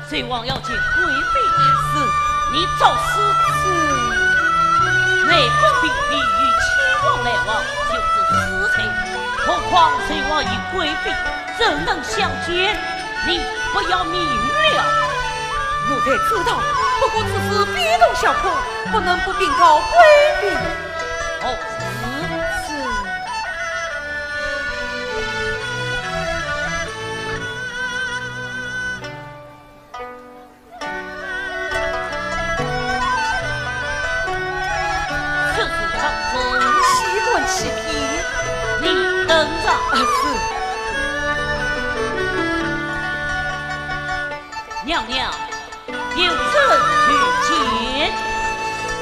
隋王要见贵妃，是你找死内宫嫔嫔与齐王来往，就是私情。何况隋王与贵妃怎能相见？你不要明了。奴才知道，不过此事非同小可，不能不禀告贵妃。哦，是。启禀，你等着。是。娘娘，有人去见。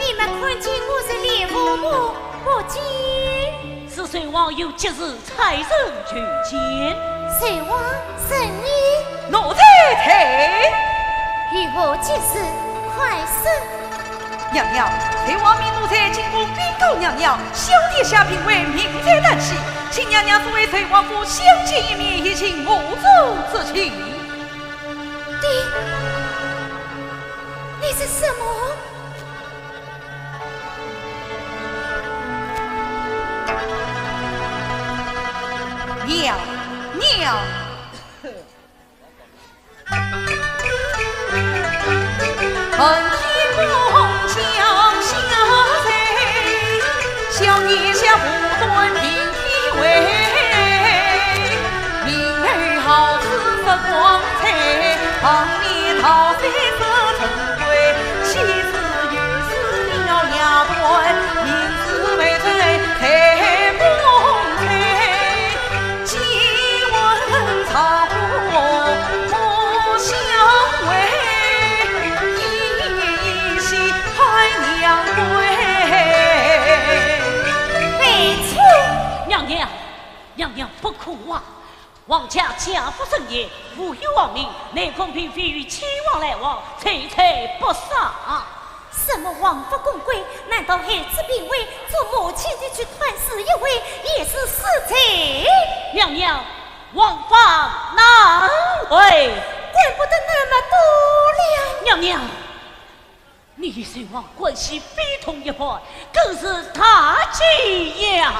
你们看见我是脸父母不见？是隋王有急事差人去见。隋王是你？奴才才。如何急事？快说。娘娘，隋王命奴才进宫禀告娘娘，小殿下评为命在旦夕，请娘娘作为隋王府相见一面，以请无足之情。你是什么？娘，本天公将下贼，小殿下不断平天位，明儿好似色光彩，旁面桃色色成规，妻子有事定要压断，名字为最太公才，今闻草不相违，一夕害娘归。没错，娘娘不哭啊！王家家父盛宴，父有王命，内宫嫔妃与齐王来往，催催不杀。什么王法公规？难道孩子并未做母亲的去团死一位，也是死罪？娘，王法难为，怪不得那么多了。娘，你与隋王关系非同一般，更是大忌呀！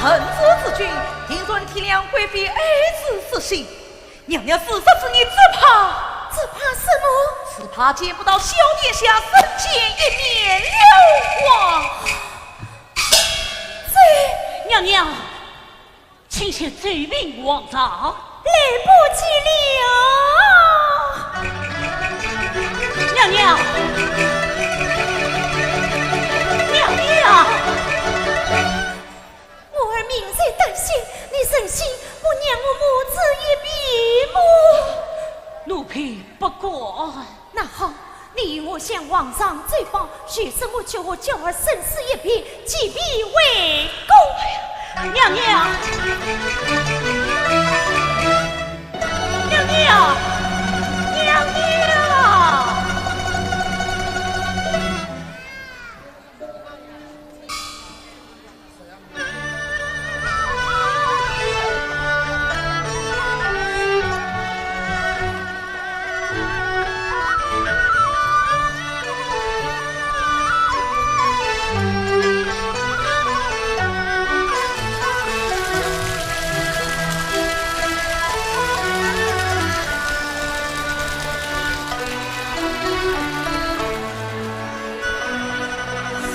臣子之君，听准体谅贵妃儿子之心。娘娘自杀之你只怕什么？只怕见不到小殿下生前一面了。王娘娘，请先罪命王上。来不及了，娘娘，娘娘，我儿明在担心，你忍心不念我母子一闭吗？奴婢不过。那好，你与我向皇上追报，许是我求我娇儿生死一别，即必为公。娘娘，娘娘，娘娘。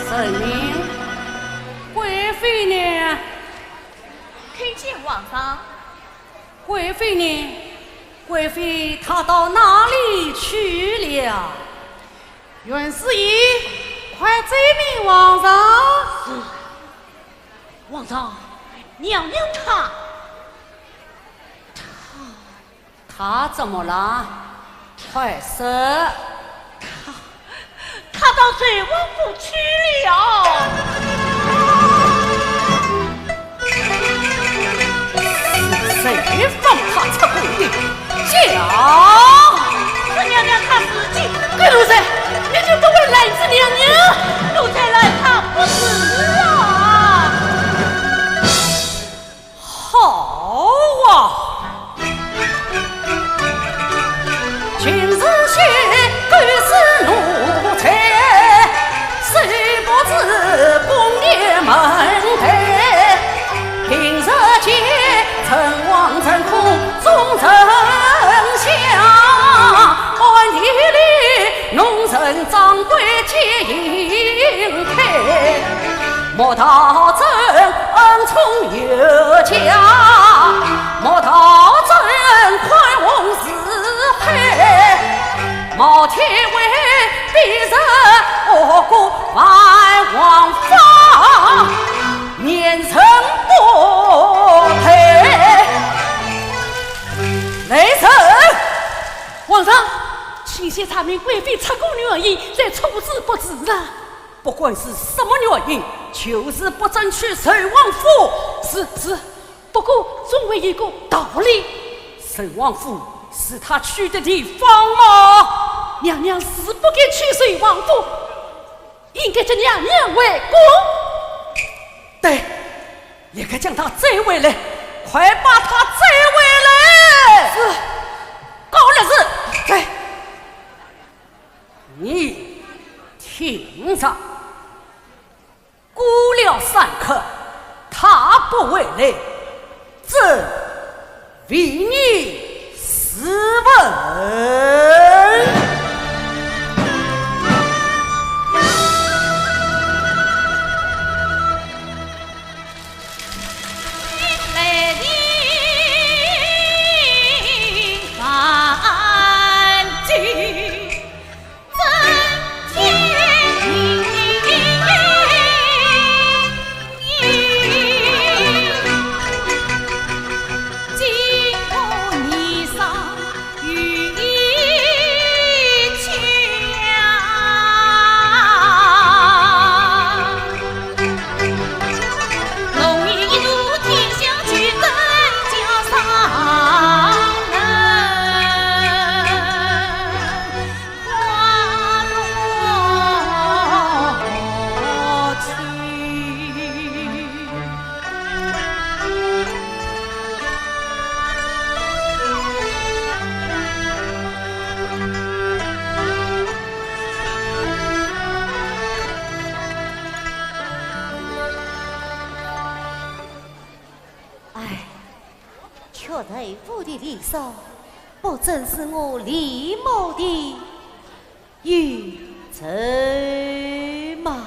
圣明，贵妃呢？恳见皇上。贵妃呢？贵妃她到哪里去了？袁思义，快追命皇上！是，皇上，娘娘她怎么了？快说！他到水王府去了。谁放他出宫的？讲！是娘娘她自己。贵奴才，你就不会拦着娘娘？奴才来她不是啊。好啊！今日血更是奴才，谁不知公爷门台？平日间诚惶诚恐众丞相，暗地里弄臣掌柜皆应配。莫道真恩宠有加，莫道真宽宏是配。毛天为逼人我国万王法，年成不配。雷神，皇上，请先查明贵妃出宫原因，再处置不迟了。不管是什么原因，就是不准去水王府。是，不过总为一个道理。水王府是他去的地方吗？娘娘是不该去水王府，应该叫娘娘为公。对，立刻将他追回来，快把他追回来。是，高日子，对，你听着。过了3刻，他不回来，朕为你试问。今后你上与我对父的礼数，不正是我李某的愚蠢吗？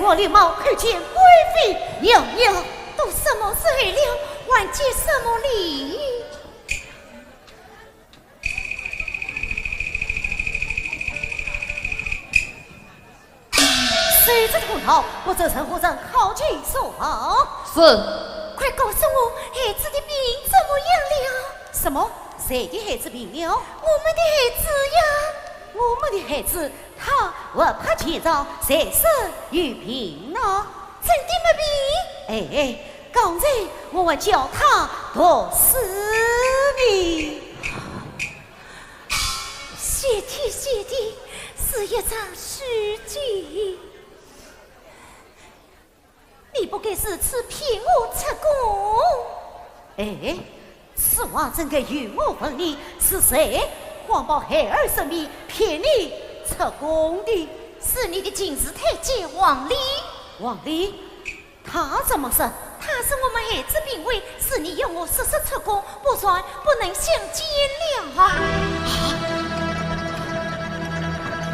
我李某看见贵妃娘娘，都什么时候了，还结什么礼？谁知土头，我这陈夫人好气说好。是，快告诉我，孩子的病怎么样了？什么？谁的孩子病了？我们的孩子呀！我们的孩子，他不怕前兆，谁是有病呢？真的没病？哎，刚才我还叫他读诗呢。谢天谢地，是一场虚惊。你不该是此骗我出宫？哎，此话怎该与我分离？是谁谎报孩儿生命，骗你出宫的？是你的金氏太监王丽。王丽，他怎么说？他是我们孩子病危，是你要我实时出宫，不然不能相见了啊！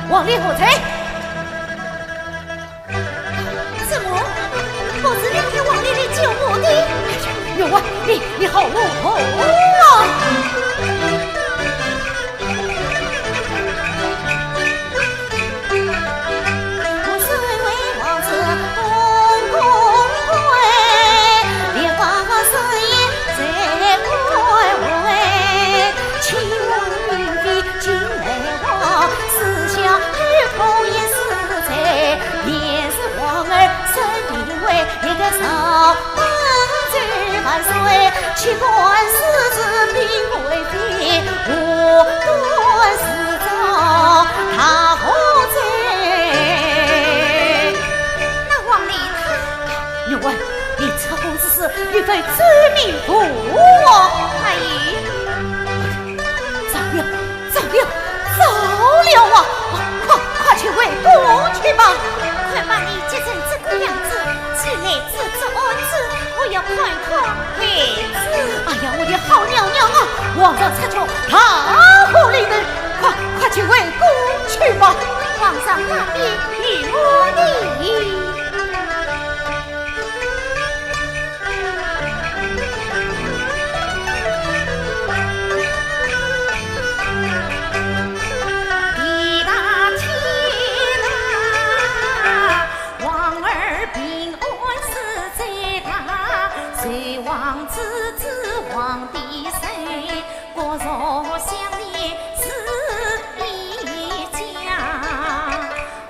王丽何在？怎么？不是你给王丽来救我的？有啊，你好怒火啊！岂管世子并贵妃，无端私造他何罪？那王丽他，有啊，你出宫之事，欲非知命不我。阿姨，糟了啊！快去回宫去吧！快把你接成这个样子，此来自这案子，我要看看孩子。哎呀，我的好娘娘啊！皇上出宫，他何里能？快去回宫去吧！皇上大病，与我离。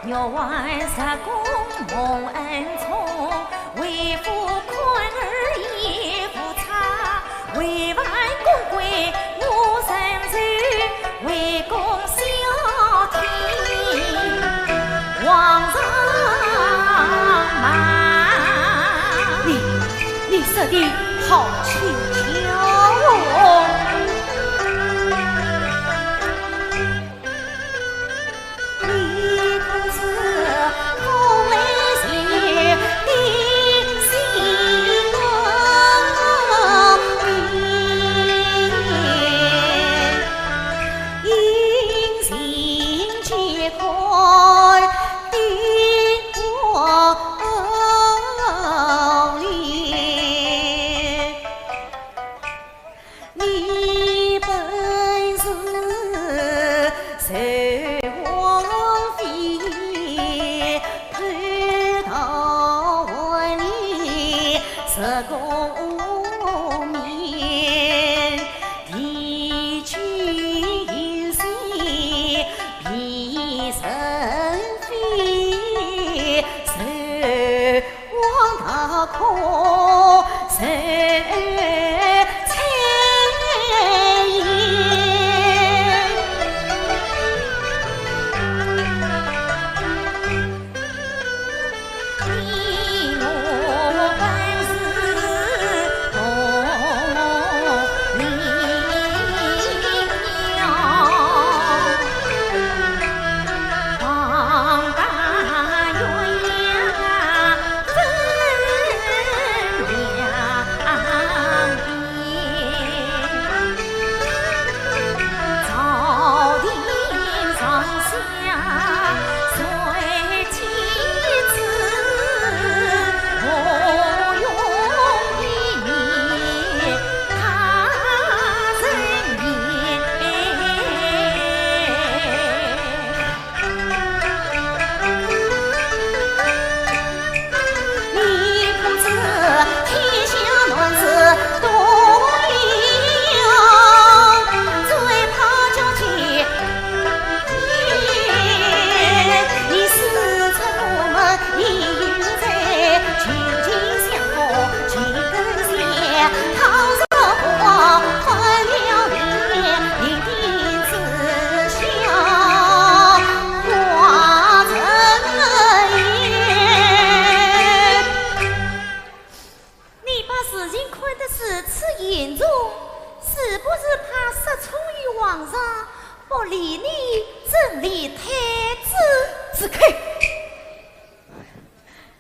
若万杀公蒙恩宠，为父宽儿也不差，为万公贵我身子，为公孝听皇上嘛。你说的好轻巧哦。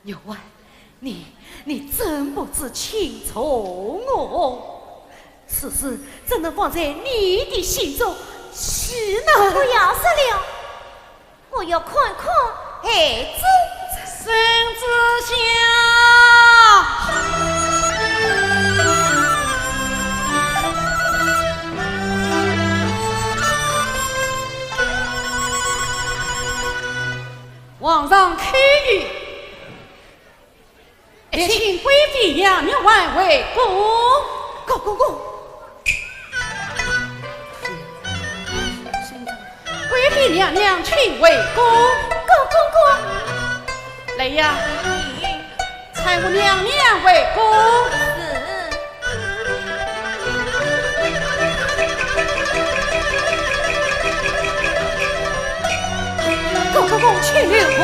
有啊，你真不知轻重哦！此事怎能放在你的心中去呢？不要说了，我要看看孩子孙子孝。皇上开谕，请贵妃娘娘万回宫。公，贵妃娘娘请回宫。公，来呀，搀我娘娘回宫。公，请留步。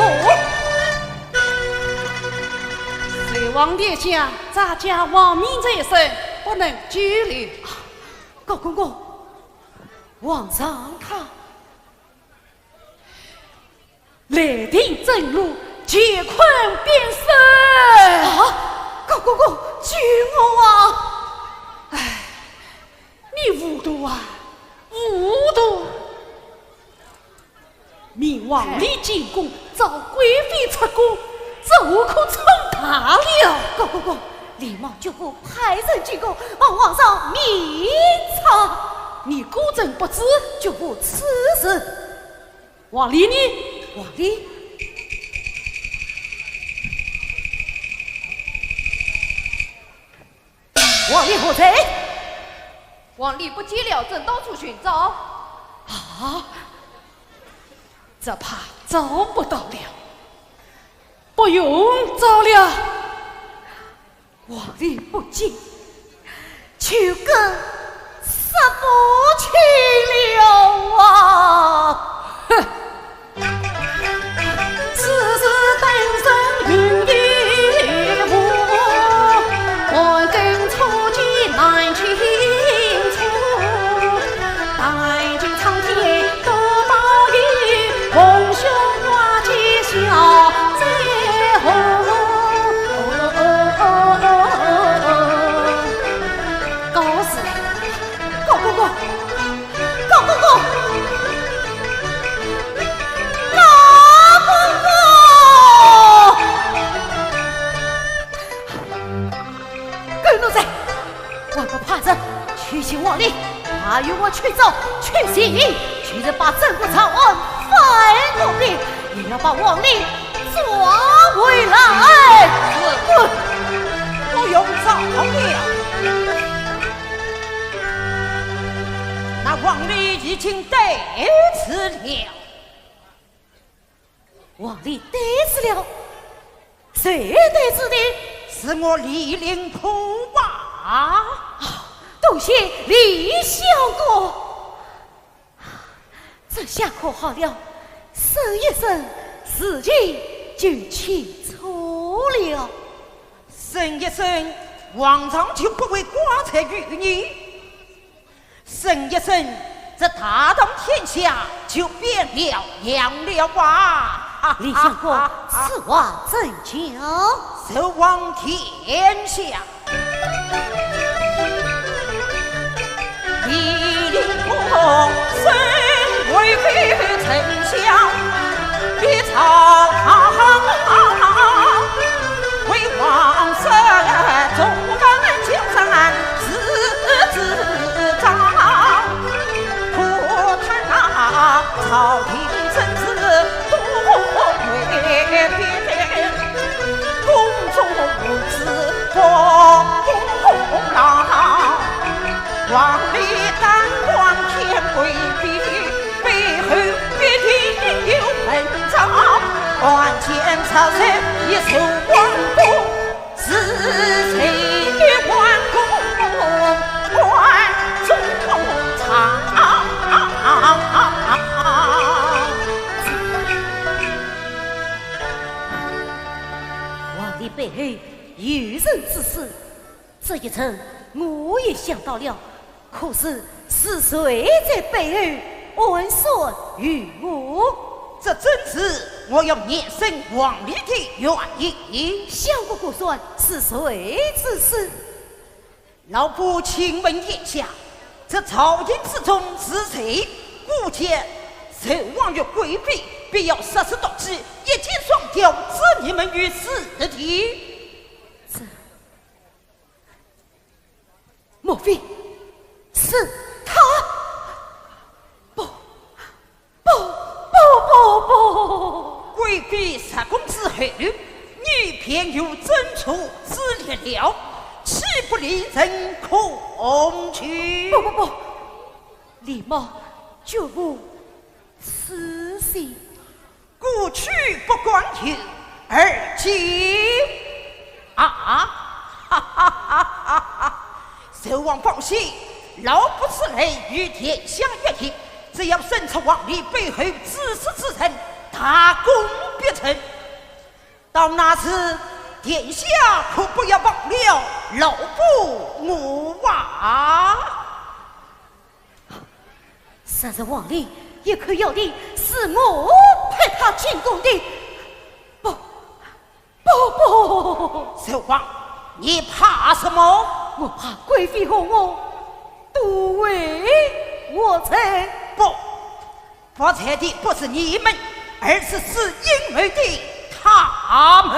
随王殿下，咱家亡命在身，不能拘留。公，皇上他来定正路，解困变身。公，救我啊！哎，你糊涂啊，糊涂！明王里进宫，遭贵妃出宫，这无可称他了。公，立马就不派人进宫，帮皇上明察。你果真不知，就不此事。王丽呢？王丽，王丽何在？王丽不见了，正到处寻找。这怕找不到了，不用找了。王里不进，求个杀不去了啊！哼！此时单身云一户，我跟初见难清楚。但见苍天得报应，红袖挂锦笑在后。高士，高公公，高公公，高公公，跟奴才，我不怕人，去请王令，他与我去走，去行，去人把整个长安翻过来，也要把王令抓回来。不用找了。那王里已经得此了，王里得此了，谁得此的？是我李陵仆啊！多谢李相公，这下可好了，生一生事情就清楚了。生一生，王上就不会挂彩于你；生一生，这大当天下就变了样了啊！李相公，此话怎讲？守望天下，李陵公身为丞相，必朝为王室忠肝江山自长，不谈那朝廷政治多为变，公众无知不公郎，王里担光天规避，背后必定有文章，关键朝臣一手王公，是谁的王公关中长？王里背后有人之事，这一层我也想到了，可是是谁在背后暗算于我？这正是我要念生王里的原因。相公估算是谁之事？老夫请问殿下，这朝廷之中是谁顾见守望于贵妃，必要杀死夺击，一箭双雕，置你们于死地？这莫非是他？不！贵妃杀公之后，你偏又怎处之列了？岂不令人恐惧？不，李茂绝无此心。故去不关求，而今守望放心，老夫此类与天下约定，只要审查王里背后指使之人，大功必成。到那时，殿下可不要忘了老夫我啊！杀人王令也可要的是我派他进宫的。不，守望，你怕什么？我怕贵妃和我都为我才。发财的不是你们，而是因为的他们。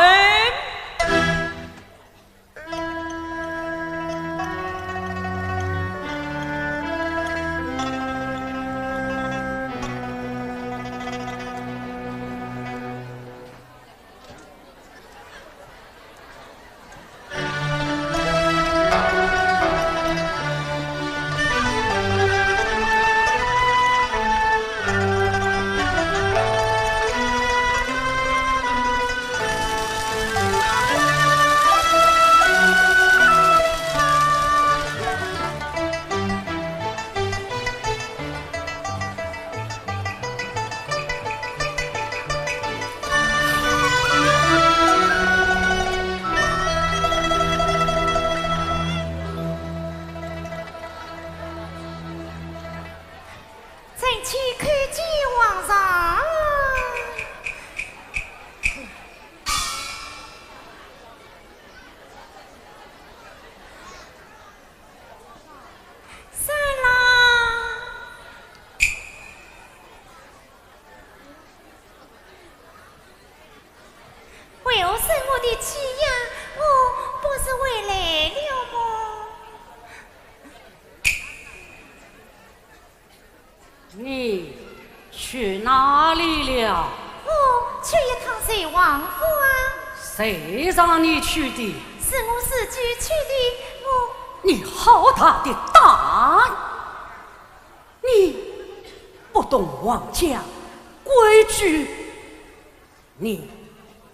生我的气呀，我不是回来了吗？你去哪里了？我去一趟随王府啊。谁让你去的？是我自己去的。你好大的胆！你不懂王家规矩，你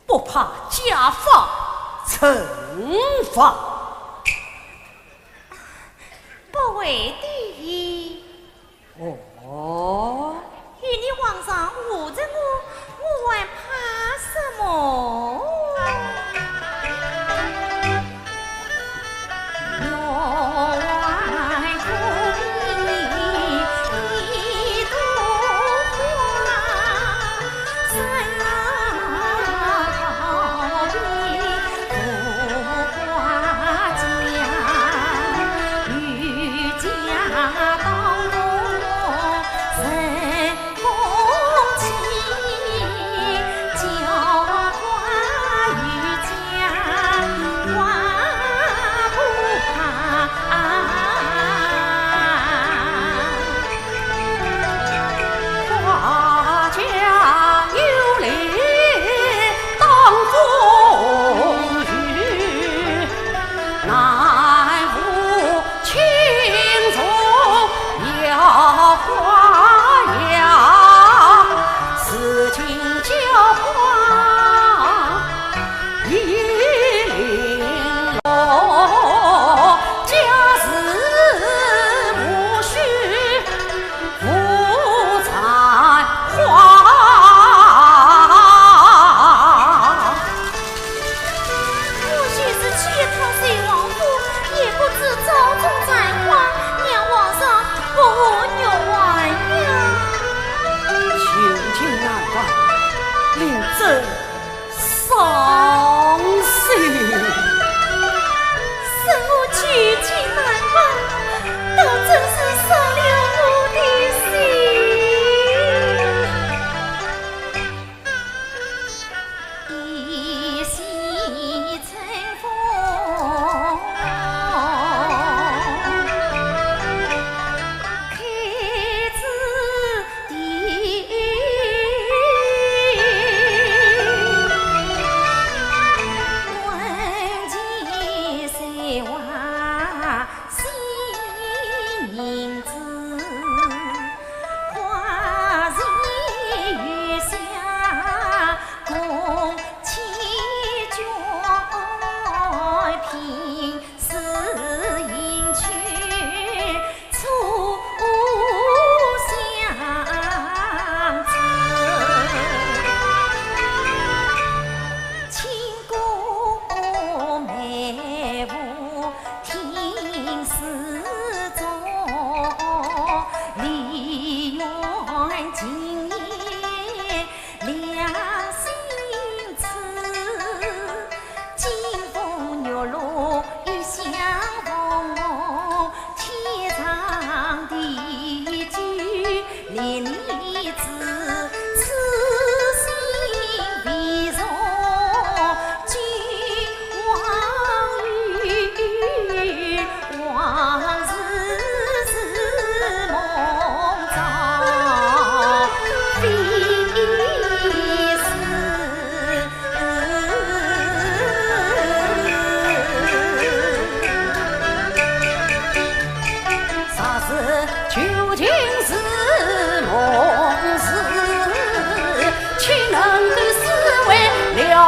不怕家法惩罚？不为的。哦，与你皇上护着我还怕什么？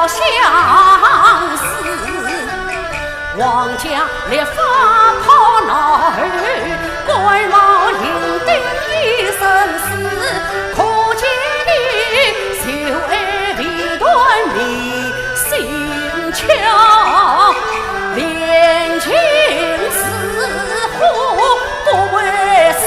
相思，王家烈发跑闹儿，官帽银锭一生死，可见你秀爱未断迷心窍，恋情似火不为私。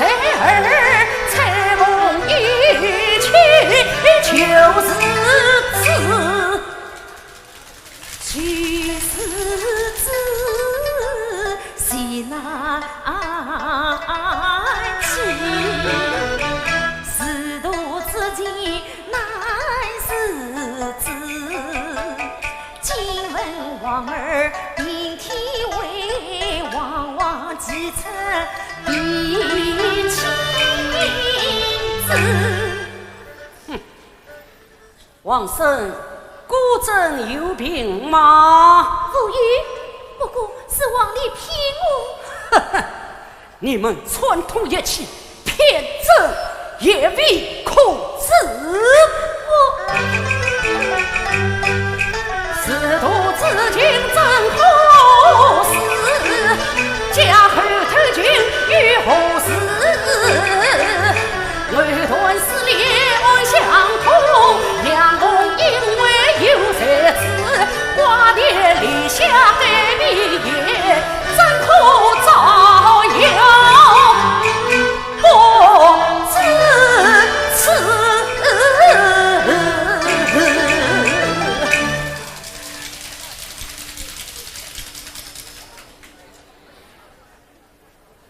儿才梦一去就是子，就是子喜难弃，仕途之际难是子。今闻王儿病体危，往往几曾比亲子。王生果真有病吗？无语，不过是王里骗我。呵呵，你们串通一气，骗朕也为孔子。仕途之情真可思，家后头君与何事？藕断丝连爱相通，两公因为有才子，瓜田李下对比也，怎可造谣不自持？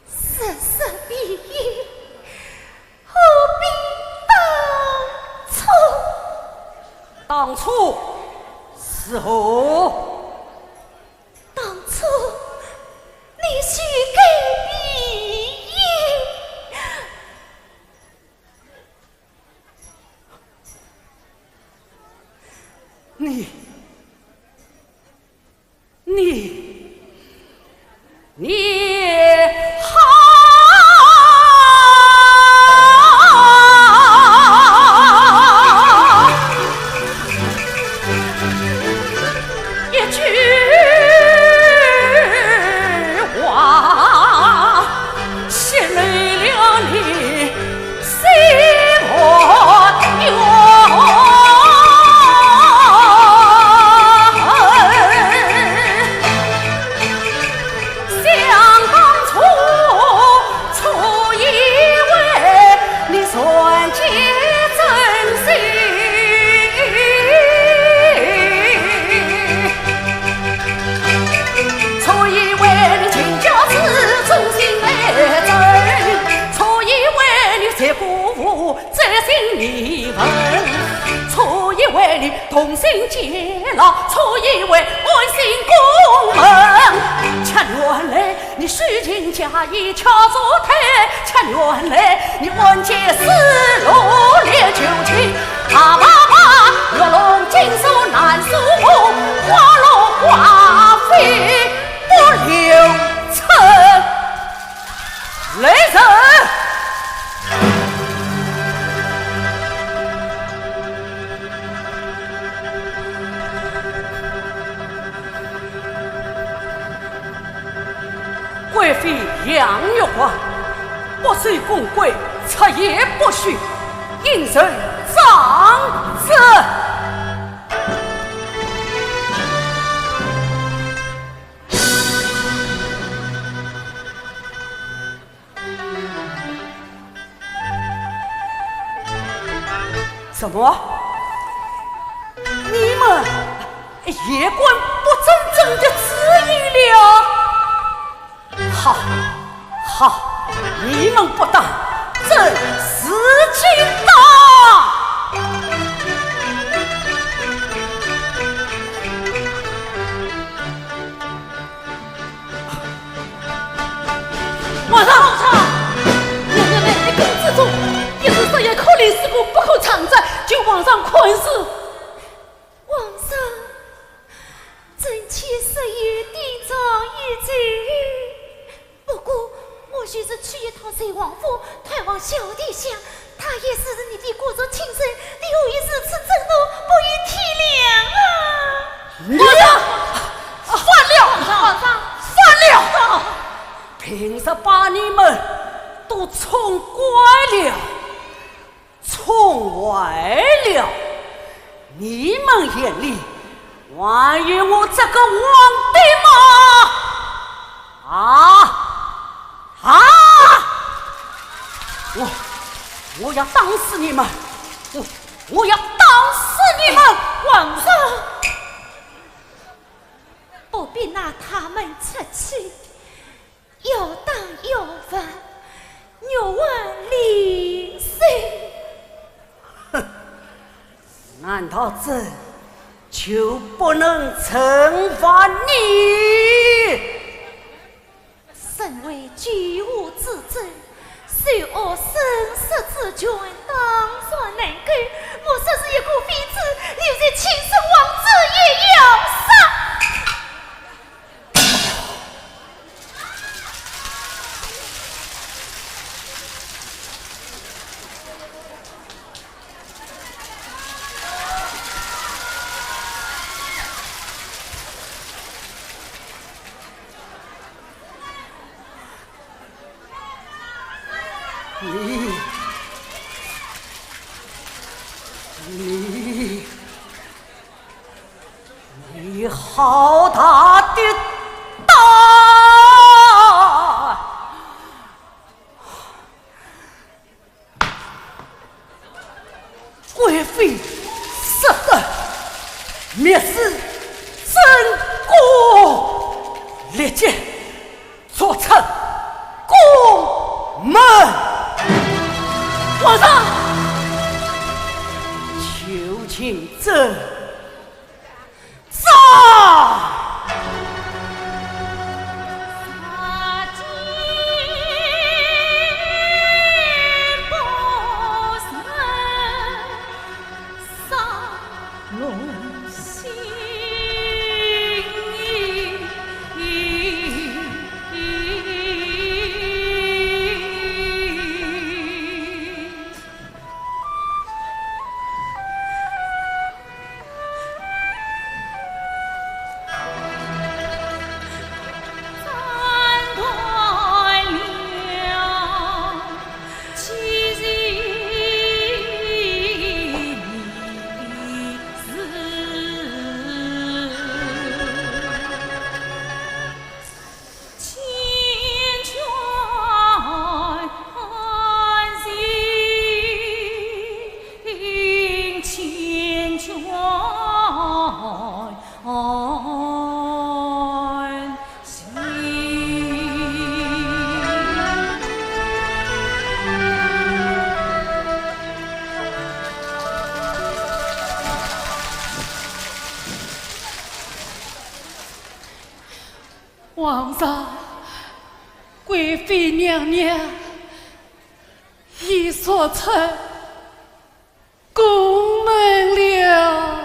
色色比翼，何必当初？当初是何？当初你许给比翼，你好一句话，吸累了你心你问，错以为你同心结牢，错以为爱心公门。恰原来你虚情假意敲左台，恰原来你万劫丝路烈旧情。啪啪啪，月龙金手难诉梦，花落花飞不留尘。雷神。贵妃杨玉环，不随宫规，彻夜不许，应人长子。什么？你们夜官不真正的质疑了？好，好，你们不当，朕死尽当。皇上，你公子中一时失言，可临事故，不可常在，求皇上宽恕。皇上，朕妾实有地藏一旨。不过，我须是去一趟随王府，探望小殿下。他也是你的国族亲生，你何以如此震怒，不予体谅啊？皇上，犯了！皇上，犯了！凭什把你们都宠乖了、宠歪了？你们眼里还有我这个皇帝吗？啊！我要打死你们！我要打死你们！皇上，不必拿他们出气，有当有罚，若问理性。难道这就不能惩罚你？身为举物之尊，虽我生死之权当所难改，莫说是一个妃子，留在亲生王子也要杀。你好大的胆！贵妃杀人，蔑视贞国，列剑做成宫门。皇上，求请朕杀！皇上，贵妃娘娘已说成宫门了。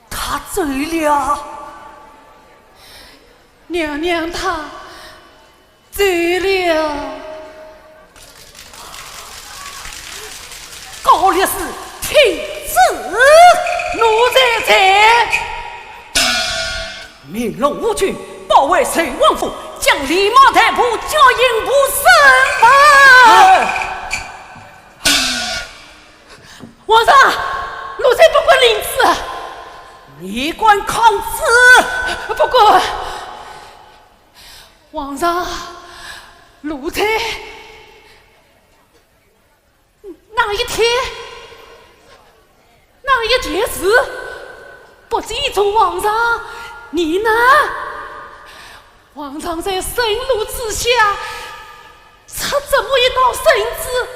他醉了，娘娘她醉了。高烈士，听旨！奴才在。明龙无惧，保卫隋王府，将李茂太仆交营部审判。皇上，奴才不管领旨。你管抗旨？不过，皇上，奴才那一件事不记住皇上，你呢？皇上在盛怒之下，插这么一道圣旨，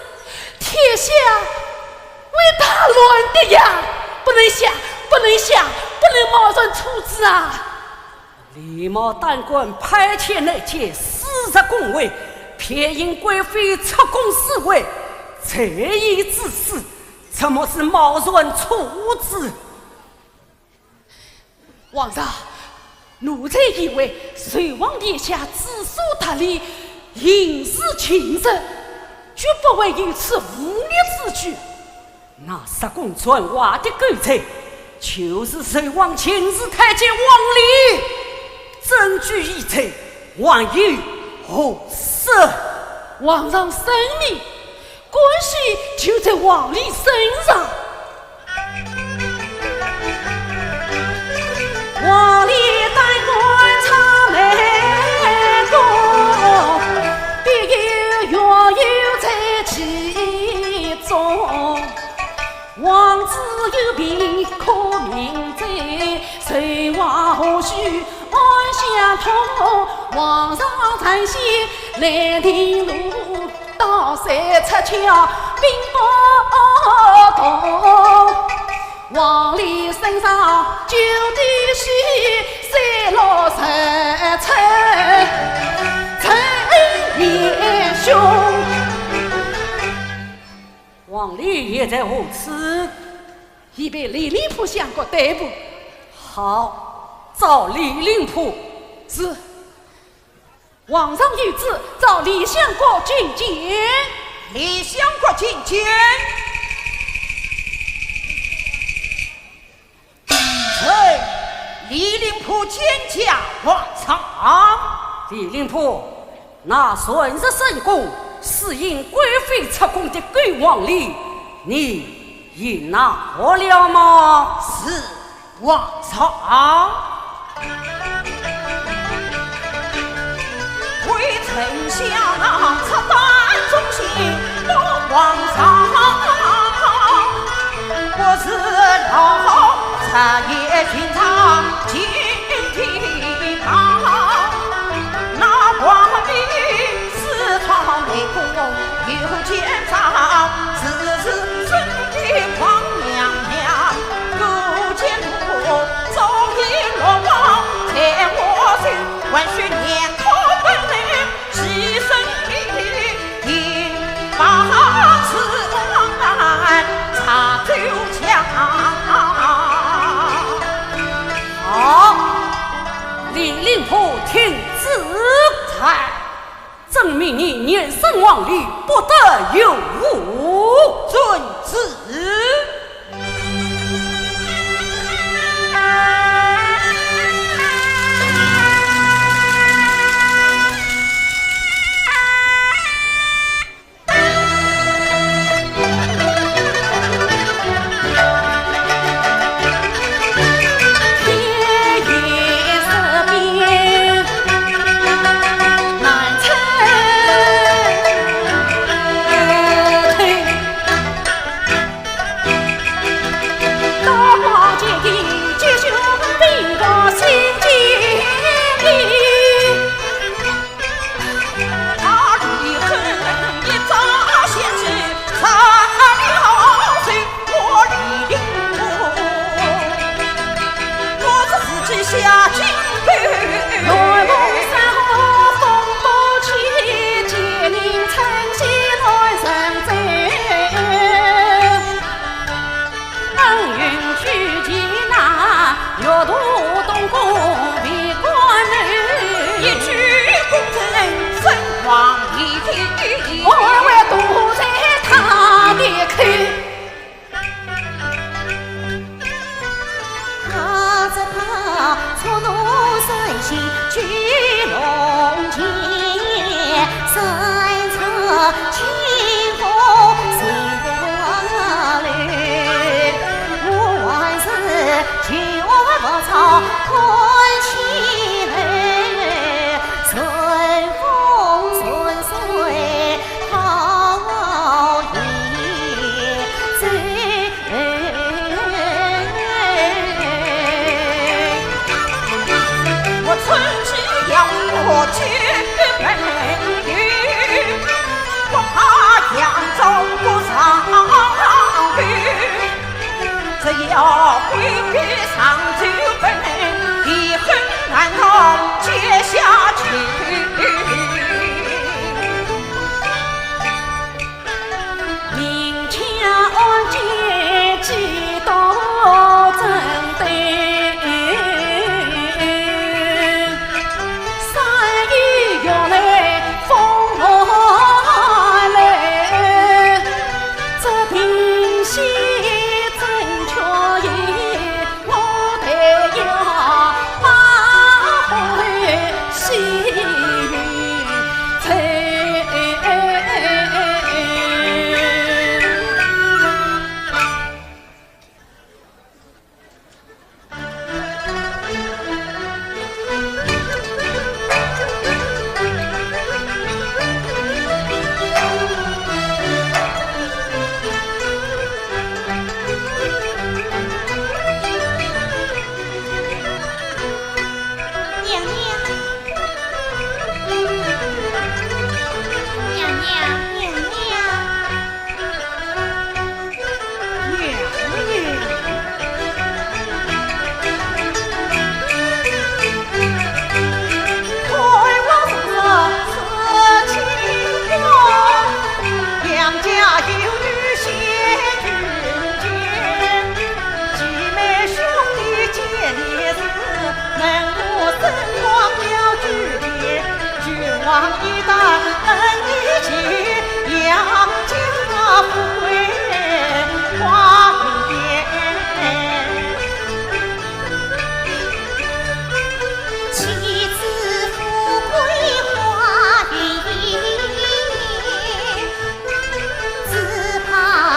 天下为大乱的呀！不能下，不能贸然处置啊！李茂单官派遣那届40宫尉，偏因贵妃出宫侍卫，才以致死，怎么是贸然处置？皇上，奴才以为隋王殿下知书达理，行事勤政，绝不会因此忤逆之举。那10宫传话的狗贼，就是隋王亲自太监王离，证据已在，王有何色？皇上圣明，关系就在王离身上。王离单官长。自有病可明哉，谁话何须暗相通？皇上残险来定路，刀山出鞘兵不动。王里身上就地血，三落十层陈年兄。王里现在何处？已被李林甫相国逮捕。好，找李林甫。是。皇上谕旨，找李相国觐见。李相国觐见。臣李林甫见驾皇上。李林甫，那顺日神功是因贵妃出宫的贵王礼，你应拿何了吗？是皇上。为丞相出丹忠心，报皇上。我是老茶叶寻常金地堂，那皇帝私闯内宫有奸诈，此时身体黄娘娘，勾践路早已落网，在我心万岁年头本领牺牲力，应把此案查究强。好，李林甫听旨，才证明你年生王礼，不得有误。遵旨。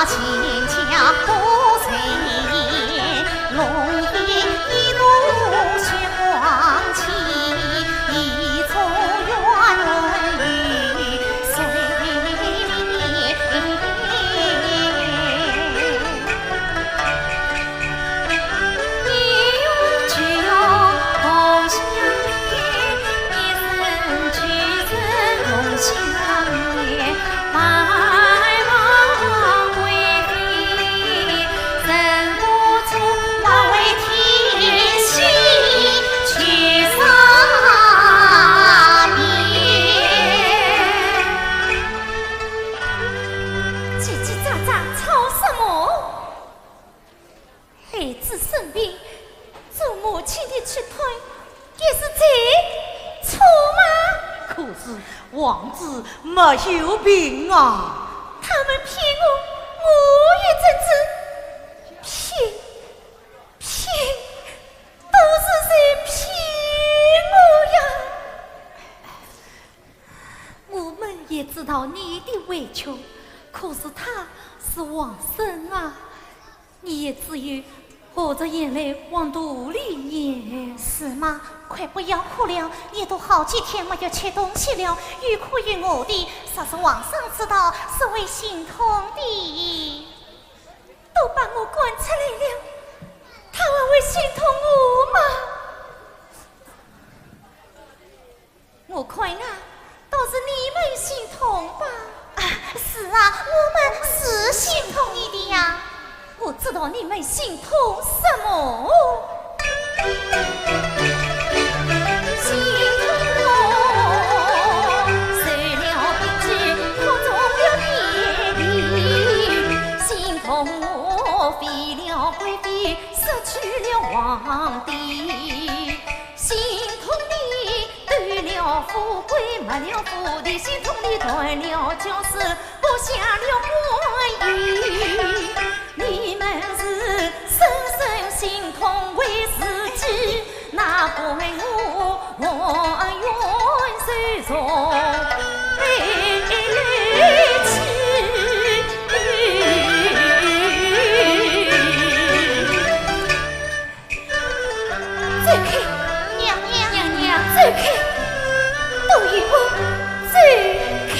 牵强不随意，龙衣一路血光起，一从冤魂与随你。你用酒同相恋，一生举身永相恋。百忙归避，人不出望为天心去撒面。叽叽喳喳吵什么？孩子生病，做母亲的去推，也是这错吗？可是王子没有病啊！他们骗我，我也真知骗，都是在骗我呀！我们也知道你的委屈，可是他是王生啊，你也只有含着眼泪往肚里咽。是吗？快不要哭了，你都好几天没有吃东西了，欲哭于我的，啥是皇上知道是会心痛的。都把我关出来了，他还会心痛我吗？我看啊，都是你们心痛吧？是啊，我们是心痛你的呀。我知道你们心痛什么？心痛我受了病治，哭中了别离；心痛我废了贵妃，失去了皇帝；心痛你得了富贵，没了福地；心痛你断了教室，不下了官衣。你们是深深心痛为自己，那不为我愿随从泪去。走开，娘，走开，都与我走开。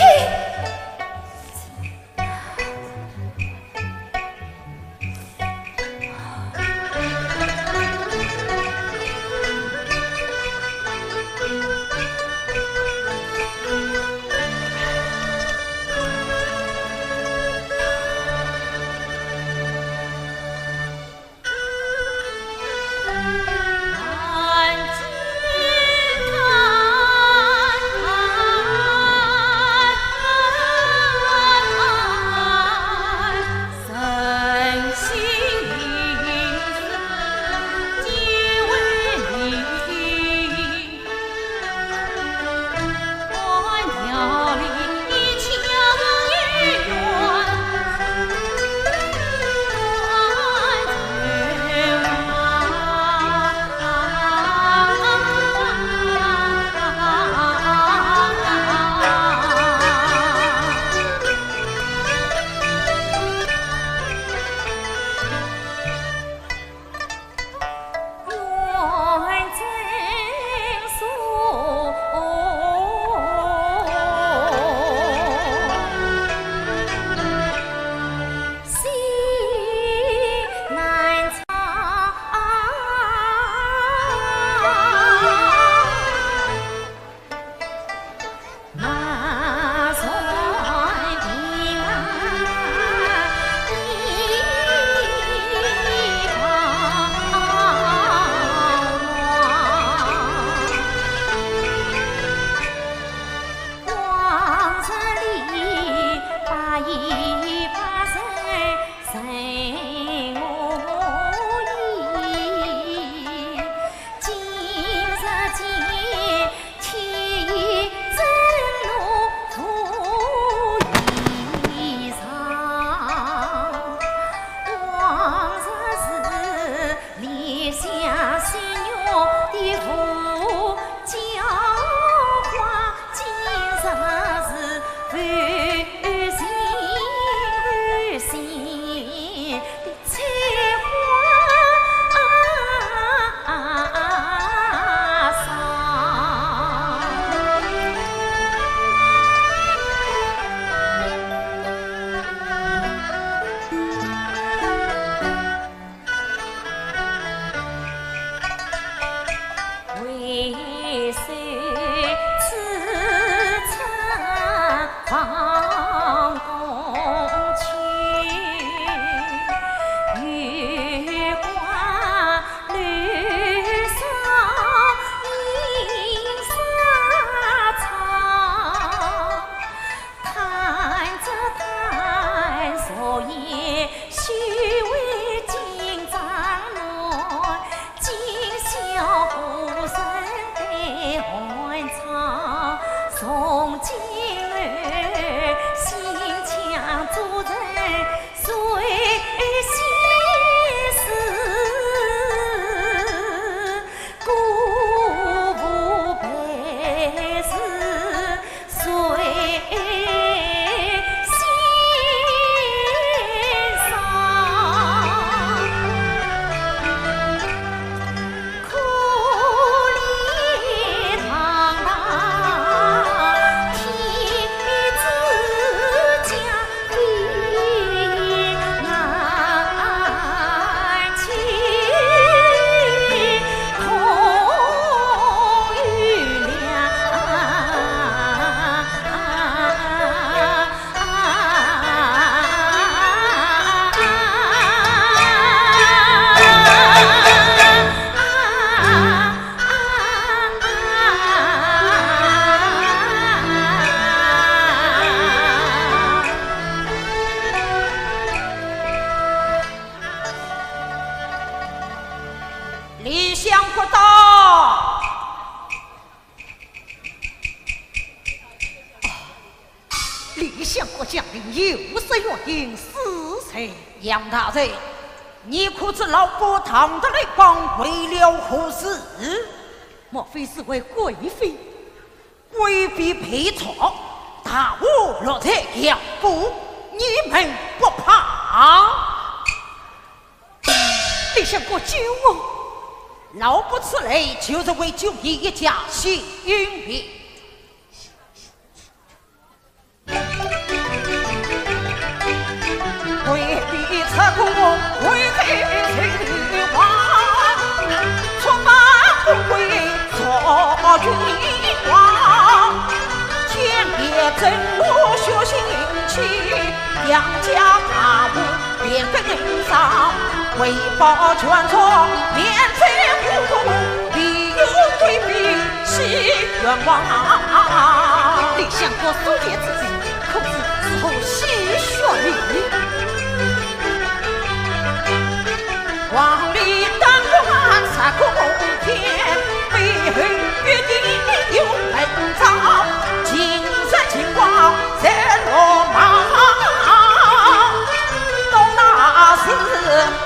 的原因是谁？杨大人，你可知老伯唐的来帮为了何事？莫非是为贵妃？贵妃配错，大误落在杨府，你们不怕？你想过救我？老伯此来就是为救你一家幸运。贵妃侧宫贵妃去王，出马不归错君王，天别真我学心气，杨家大务别跟上，为报全错免罪糊涂，必有贵妃是冤枉。你想过苏烈之计，可是之后戏选你。王里当官杀公天，背后约定有本朝，今日情况在罗马，都那是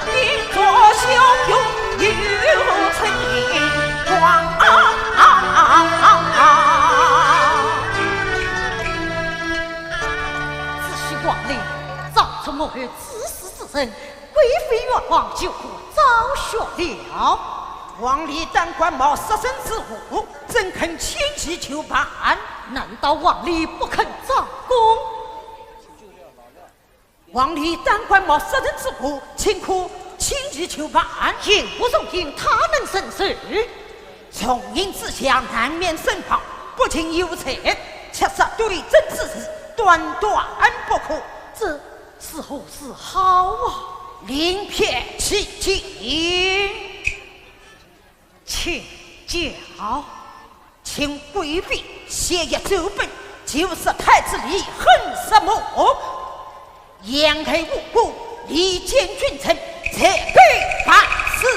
你作骁勇有成光。只需王令造出某人自私之人，贵妃冤枉就可昭雪了。王里当官冒失身之误，怎肯轻易求办？难道王里不肯招供？王里当官冒失人之误，请可轻易求办？应不从应，他能成事？从应之下难免身旁，不仅有才，切实对政之事断断不可。这是何事好啊？另辟蹊径，请教，请贵妃写一奏本，就是太子李恨什么？掩盖无辜，离间君臣，才该办事。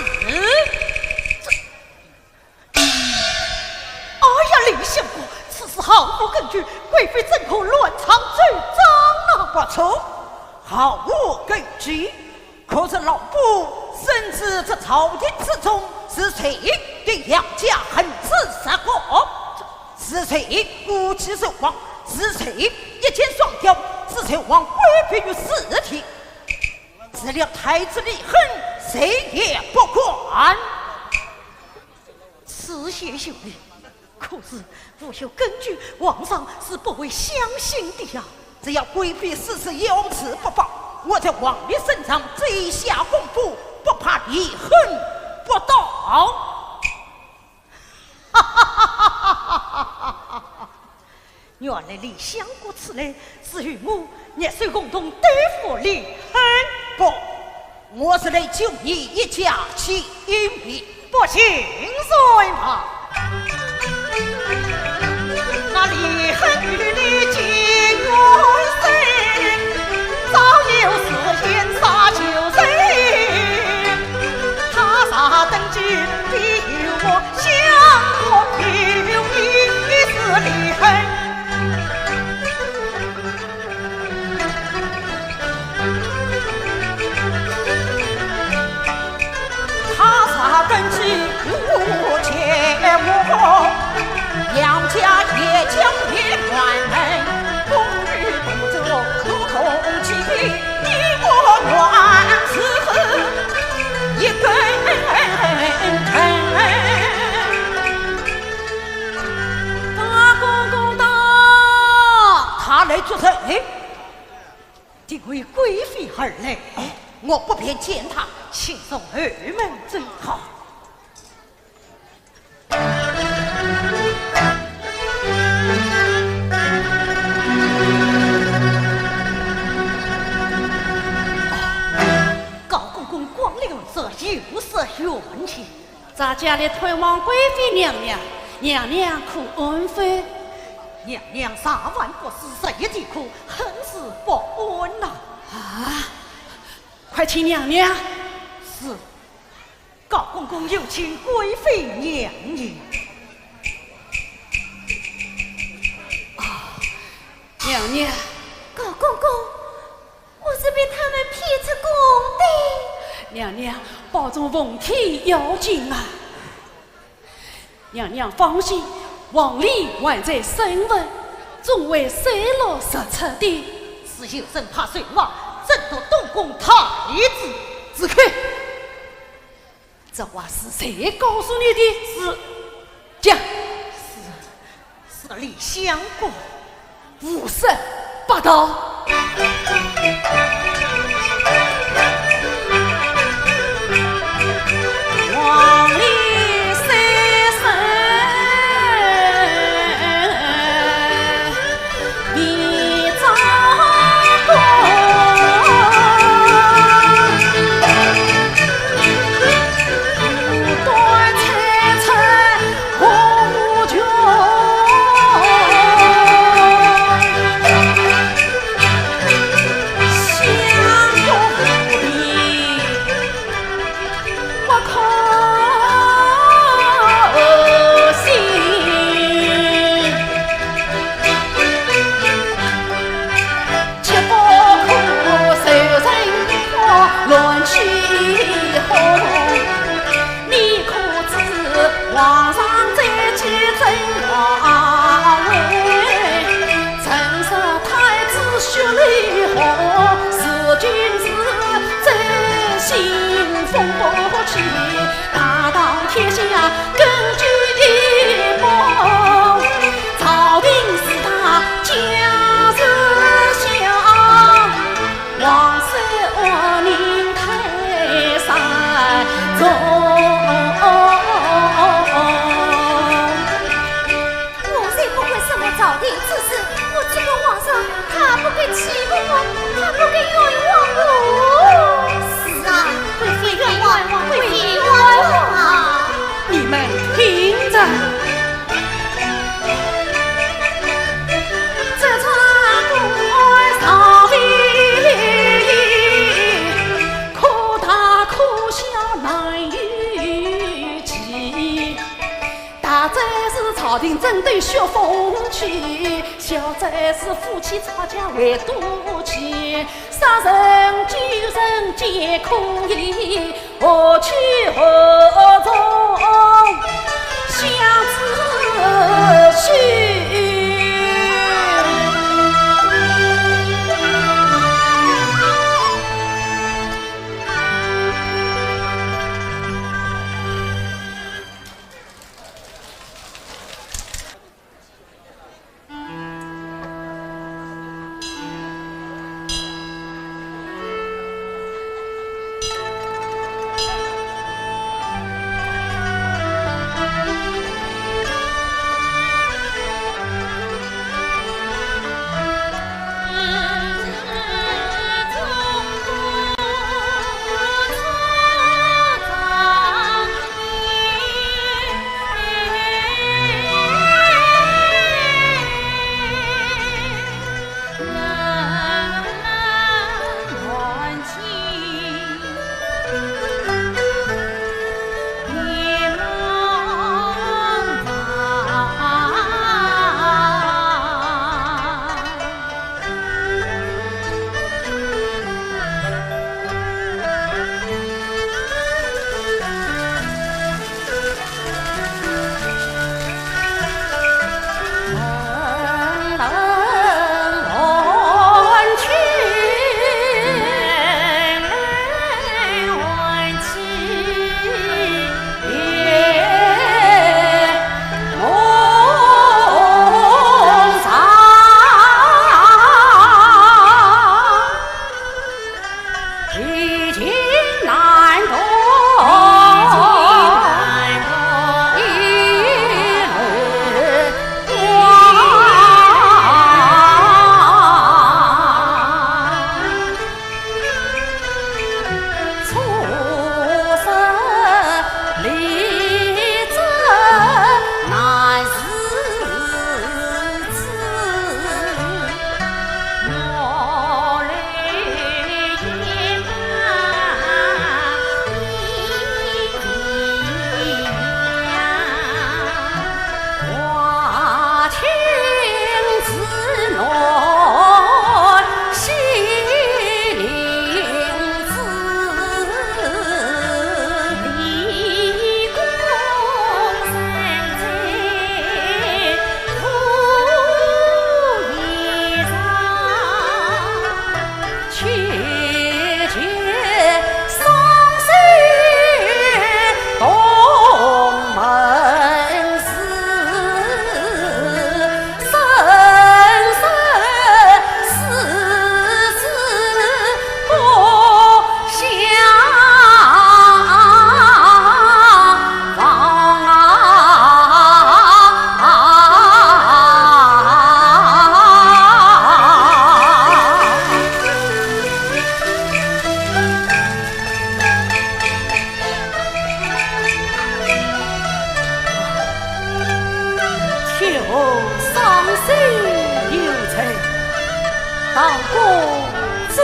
哎呀，李相国，此事毫无根据，贵妃怎可乱唱罪章呢？不错，毫无根据。可是老夫深知这朝廷之中是谁对杨家恨之杀过，是谁孤气守望，是谁一箭双雕，是谁亡贵妃于死地。只了太子李恨，谁也不管。此些兄弟，可是不有根据，皇上是不会相信的呀。只要贵妃事事有此不放，我在王爷身上这下功夫，不怕李恨不到。哈哈哈哈哈哈！原来李相国此来是与我捏手共同对付李恨。不，我是来救你一家幸运。不行，随吧。那李恨与你结缘深，早有四天杀九人。他杀登基，必与我相国平一死李恨。根基无前无，杨家也将灭关门，风雨不着如空气，你我乱死一根藤。大公公到，他来做甚？定为贵妃而来，我不便见他，请送二门真好。高公公光临，这有何缘起？咱家里推望贵妃娘娘，娘娘可安分？娘娘3万不是谁的苦，很是不安呐！啊！快请娘娘。是。高公公有请贵妃娘娘。娘娘，高公公，是被他们骗出宫的。娘娘，保重凤体要紧啊！娘娘放心，王礼还在审问，总会水落石出的。是有人怕水王，争夺东宫太子。子开，这话是谁告诉你的？是讲，是李相公。无甚八道。王礼三生你张公，端菜菜红酒，相公的我可。乱起哄，你可知皇上在即真皇位？陈氏太子血泪红，是君子真心风不起，大当天下根据一梦，朝廷是他家事想，王室我宁太山中。我虽不会什么朝廷之事，我这个皇上他不该欺负我，他不该冤枉我。是啊，贵妃冤枉，贵妃冤枉啊！你们听着，这场官上位，可大可小难预计。大哉是朝廷针对学风气，小哉是夫妻吵架为赌气。杀人救人皆可以，何去何从相自许。过这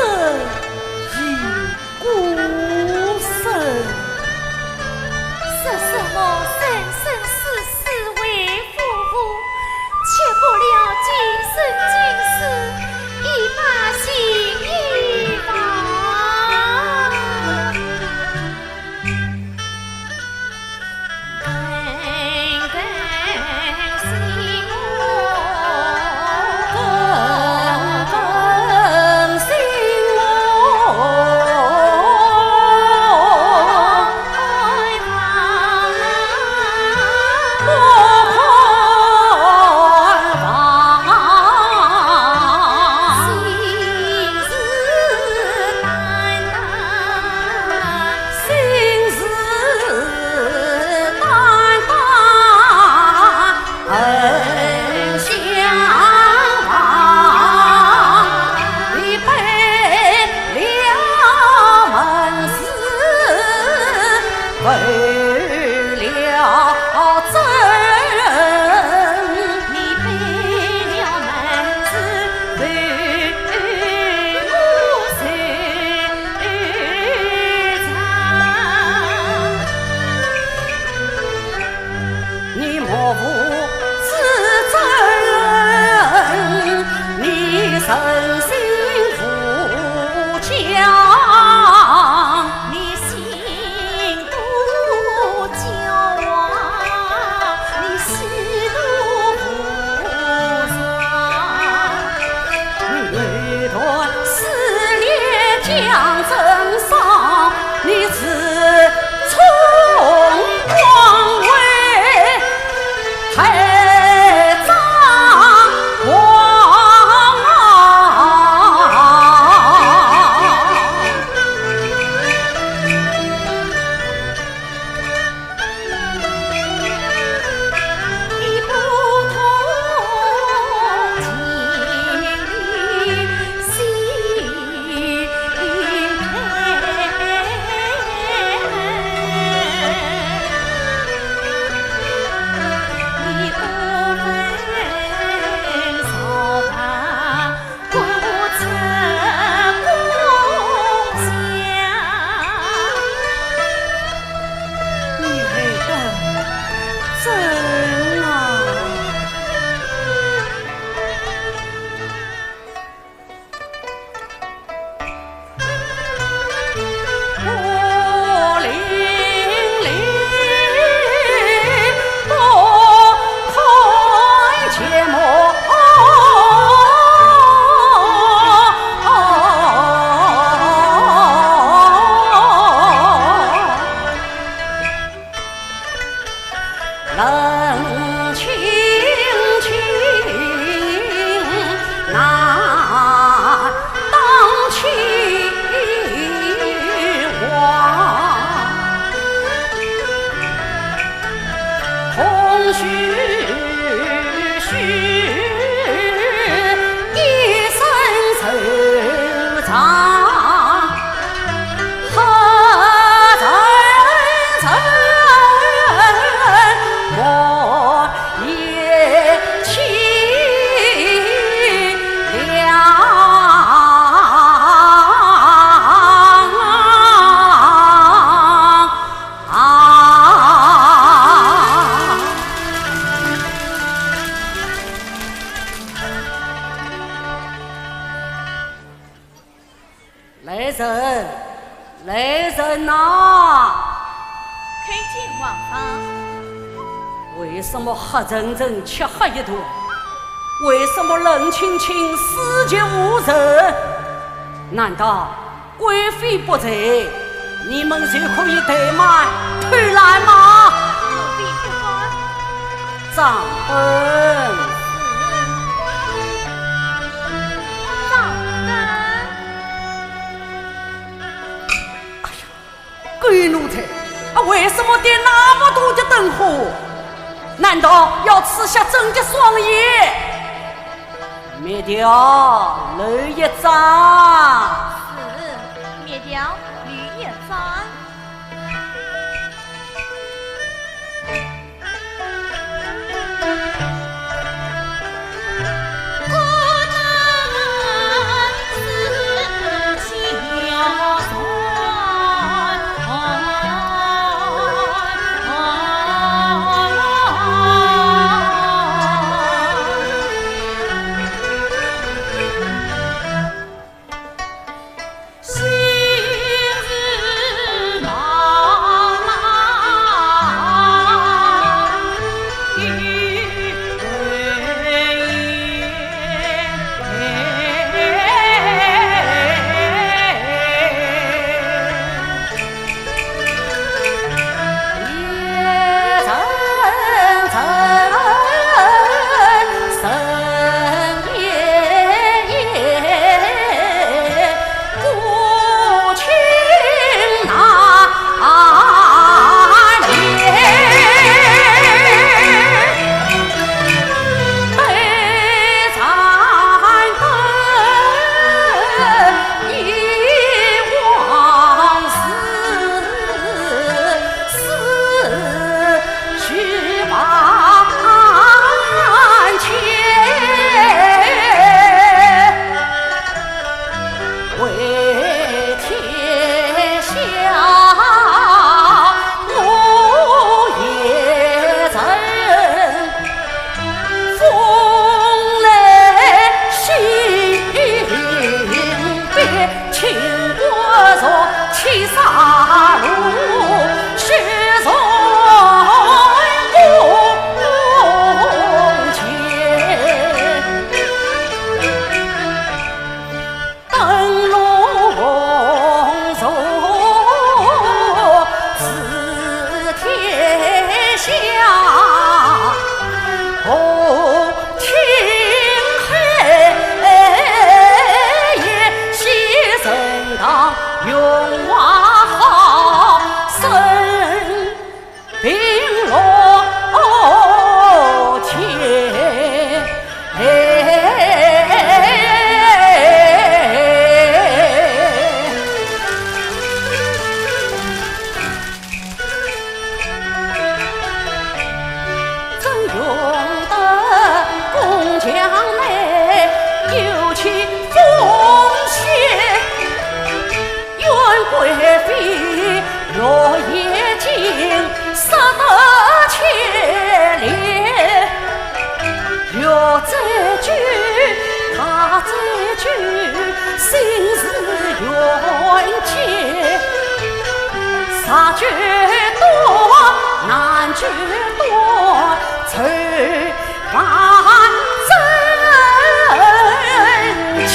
一孤身，说什么生生世世为夫妇，却不了今生今世一把心一把。来人呐！看见王上。为什么黑沉沉漆黑一团？为什么冷清清死绝无人？难道贵妃不在，你们就可以怠慢退来吗？贵妃不管。长本。鬼奴才，为什么点那么多的灯火？难道要刺瞎朕的双眼，灭掉绿叶章？是，灭掉绿叶章。孤单七杀戮，血从宫前，灯笼手指天下。哦，青黑夜，西神堂永华好，生兵落前。若夜静，杀得切烈。若这句，他这句，心事冤结。杀绝多，难绝多，愁烦真切。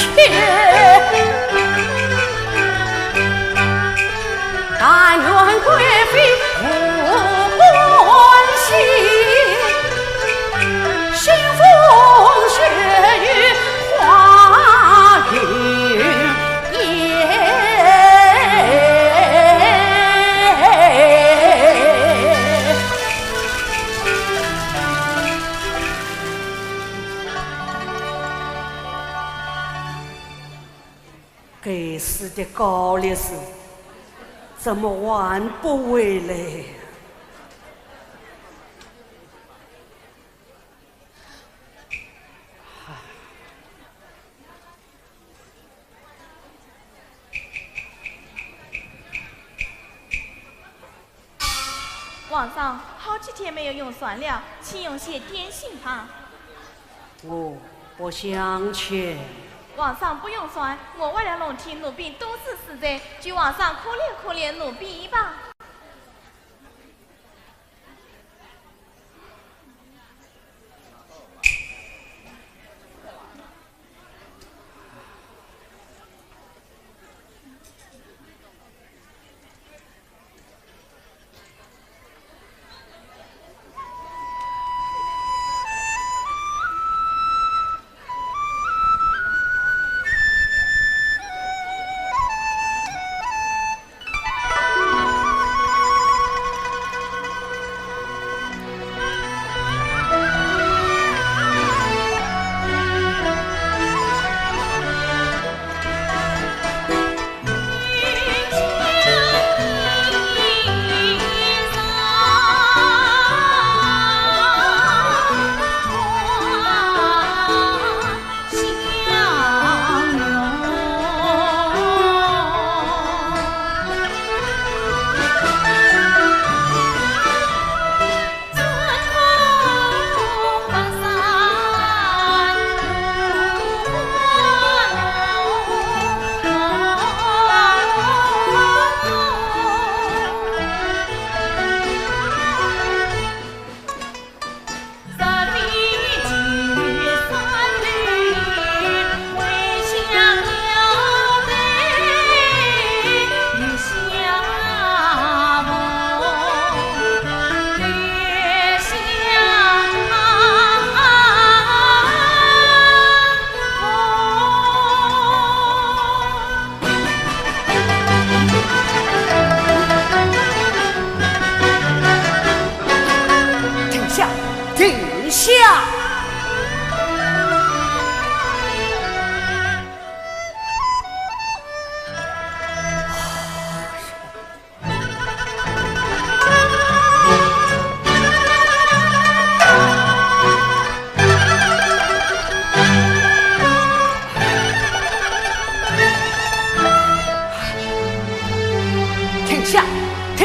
但愿贵妃无关心，腥风血雨化云烟。该死的高烈士！怎么晚不回来？皇上，好几天没有用蒜了，请用些点心吧。我不想吃。皇上不用算，我为了龙体奴婢多次死罪，求皇上可怜可怜奴婢吧。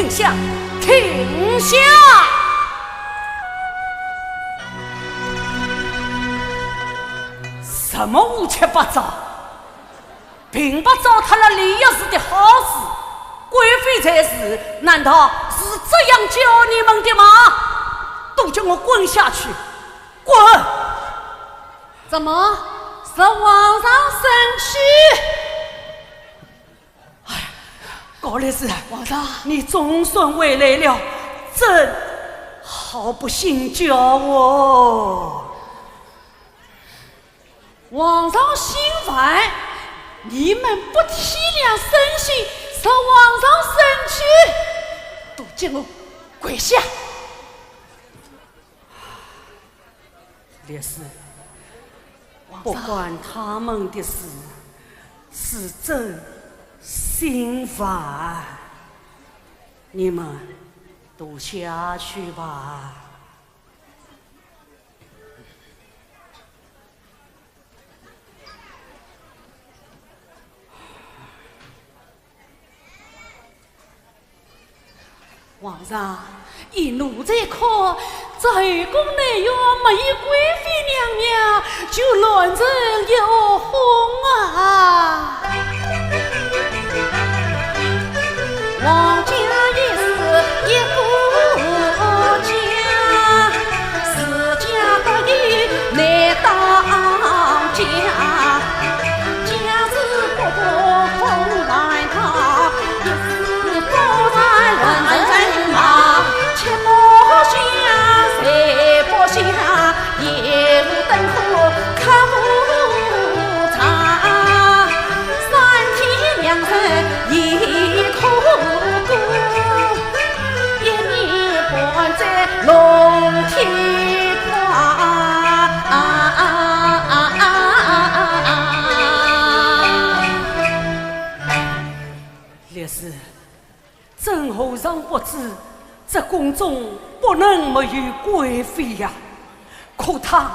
下，停下！什么乌七八糟，并不糟蹋了李药师的好事，才是，难道是这样教你们的吗？都叫我滚下去！滚！怎么是皇上生气？哎呀，高烈士，皇上，你总算回来了，朕好不心焦哦。皇上心烦，你们不体谅身心，使皇上生气，都叫我跪下！烈士，不管他们的事，是朕心烦，你们都下去吧。皇上，一怒在哭，这后宫内院没有贵妃娘娘，就乱成有红啊！王家也是一个家，世家得意难当家，家事不过风来他，一时风来乱人。吃不下，睡不下，夜无灯火看无茶，三天两日一哭过，一年半载龙天挂。烈士，朕后上不知。这宫中不能没有贵妃呀，可她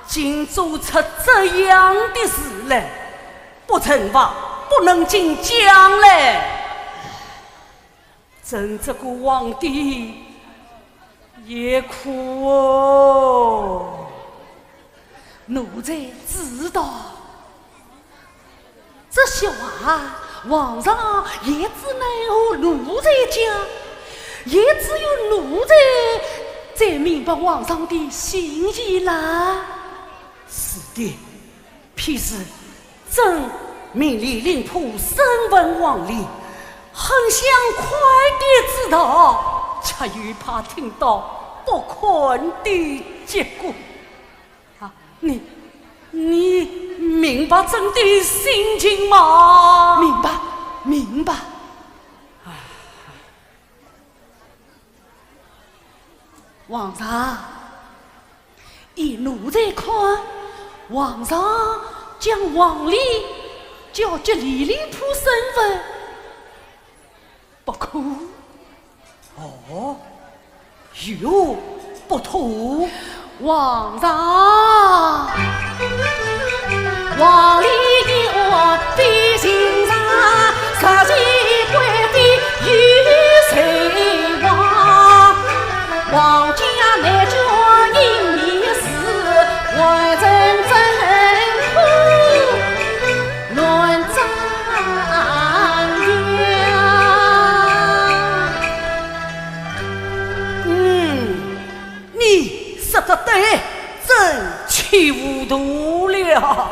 竟做出这样的事来，不成吧？不能进江来。朕这个皇帝也苦哦。奴才知道这些话，皇上也只能和奴才讲。也只有奴才明白皇上的心意啦。是的，譬是朕命令令仆审问王理，很想快点知道，却又怕听到不堪的结果。啊，你明白朕的心情吗？明白。皇上，以奴才看，皇上将王理交给李令仆审问，不可。哦，有不妥。皇上，王理一恶非心上，杀妻贵妃与谁亡？王家内眷因你死，为朕真苦论张扬。你说得对，朕气糊涂了。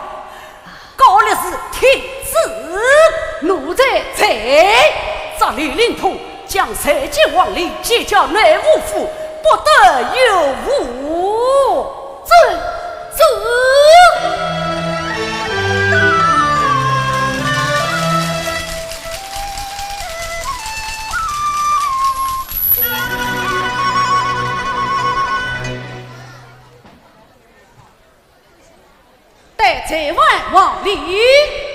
高烈士听旨，奴才在。这李令仆将3级王理接交内务府，不得有误。朕待再问王理，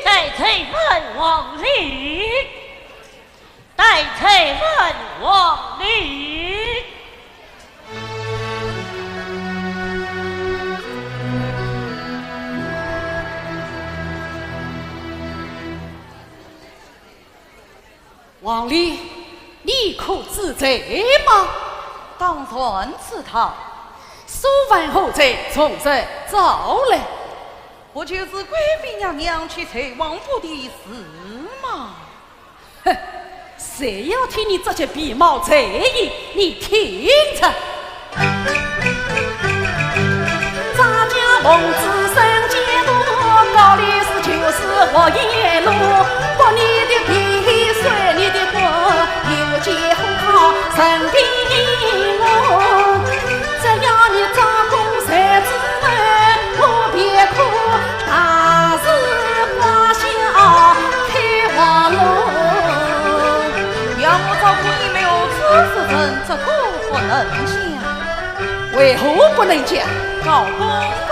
待再问王理，待再问王理。王理，你可自在吗？当然是他，书完后才从这走来。不就是贵妃娘娘去采王府的事吗？哼，谁要听你这些皮毛贼意？你听着。咱家孟子生街多，高丽寺就是我一路。过你的皮，随你的歌，有结好身边我。只要你张弓才子门，我别哭，大事花香开花路。要我照顾你没有此事人，这个不能讲。为何不能讲？老公公，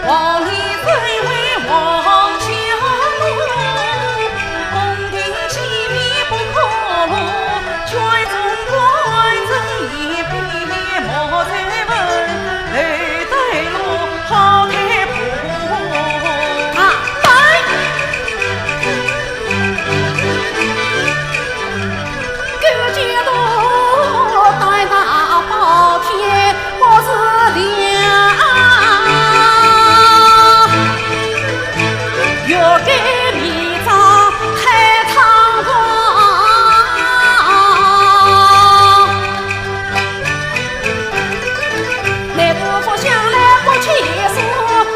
王里最为王家路，宫廷机密不可露，全中怪真一笔莫再问，泪带路好太婆。各街道带大包天，我是要给迷藏开堂光，内部不想来不起说，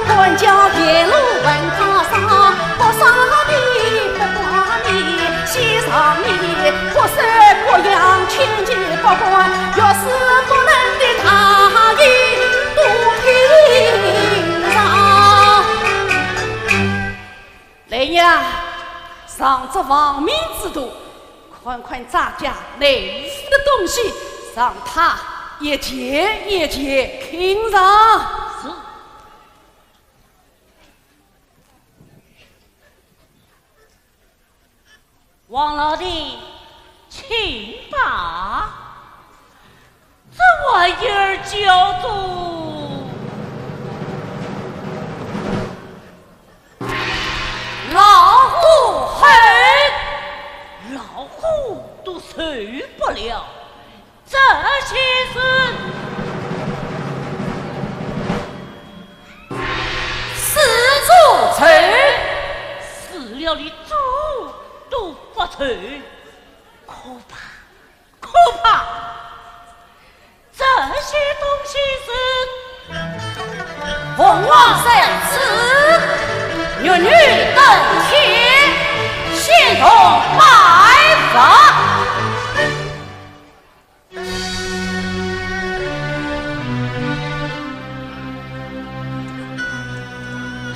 官家一路问他上，不杀你不挂你，西上你不守不养，千金不管，要是不能的他意都平上。来呀，上这亡命之徒，看咱家内府的东西，让他一件一件听上。是。王老弟，请吧，这玩意儿叫做老虎狠，老虎都受不了这些事。四柱城，死了的猪都不成，可怕！这些东西是凤凰三尺，女登天，仙童拜佛。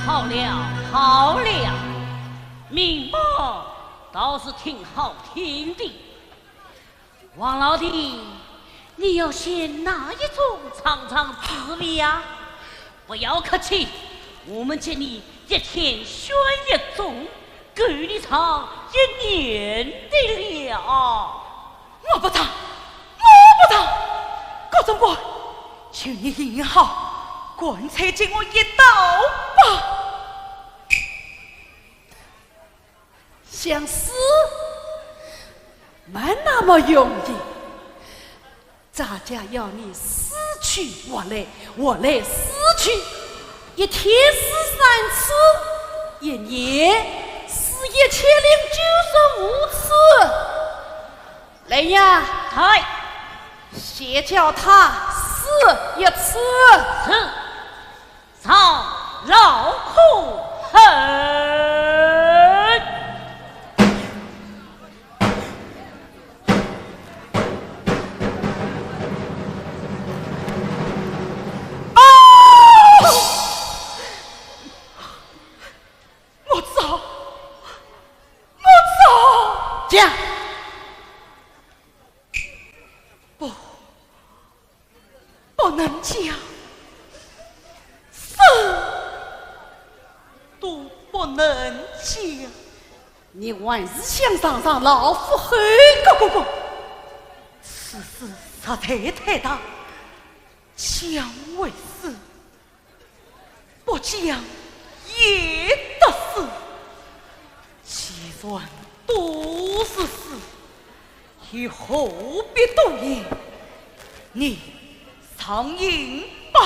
好了，明白倒是挺好听的。王老弟，你要选哪一种尝尝滋味呀？不要客气，我们这里一天选一种，够你尝1年的了。我不尝，高总管，求你也好，干脆敬我一刀吧。想死没那么容易，咱家要你死去我来死去，一天死3次，一年死1095次。来呀，嗨，先叫他死一次。是，上老虎狠。讲，不能讲，死都不能讲。你还是想上老虎狠？哥，此事实在太大，讲为是，不讲也得死。既然都是死，又何必多言？你上营吧。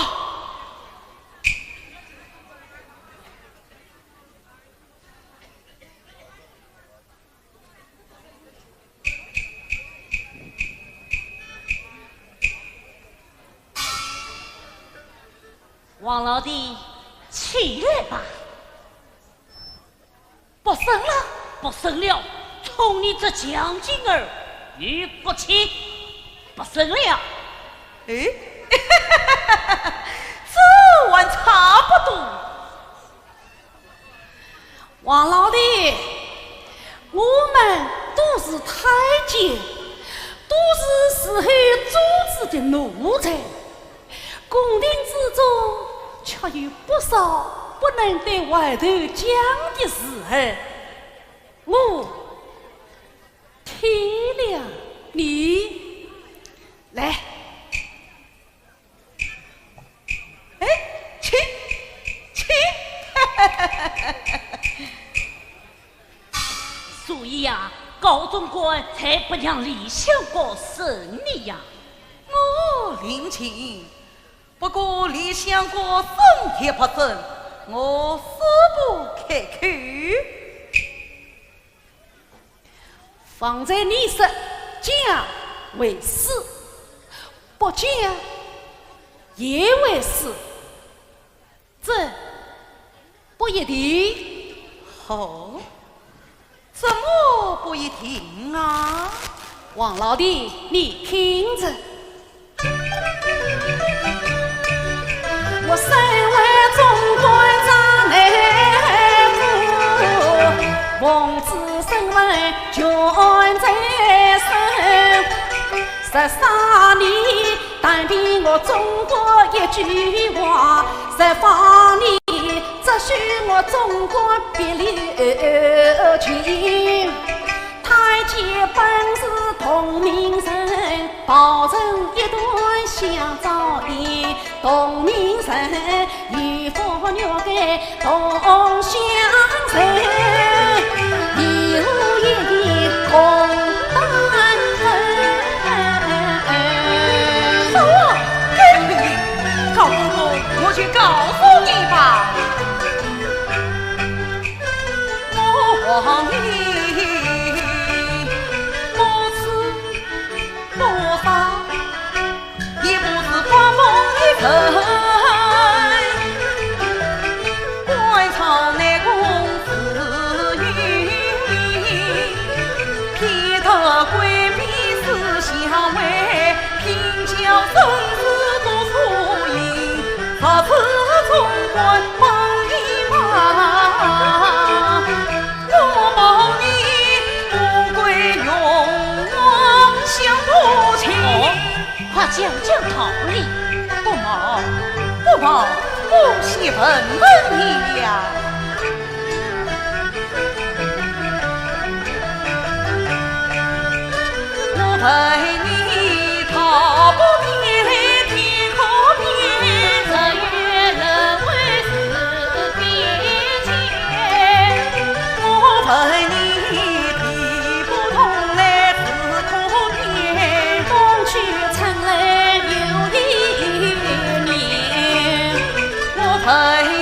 王老弟，起来吧。不生了，不生了，从你这将军儿与不起，不生了。哎，这还差不多。王老弟，我们都是太监，都是时候组织的奴才，宫廷之中却有不少不能对外头讲的事儿。我体谅你，来，哎，请。所以呀，高总管才不让李相国审你呀。我领情，不过李相国身体不正，我死不开口。方才你说讲为是，不讲也为是，这不一定。哦，怎么不一定啊？王老弟，你听着，我身为总管长内府，奉旨身为权在身，13年但凭我中国一句话，10方年只许我中国别留情。太监本是同名人，报成一段相照应。同名人与夫虐该同相认，一无一地共担分。说，跟你高公公，我去告诉你吧。我望你。官场内公子云，偏得闺蜜思相为，贫教生子多输赢，何此总管忙一忙，我保你不归勇往相不亲。快讲讲道理。不忙，不惜问问你呀。我陪你逃不灭天可变，这月人为是边界。我陪你皮不痛来自可变，风去春来有一年，我陪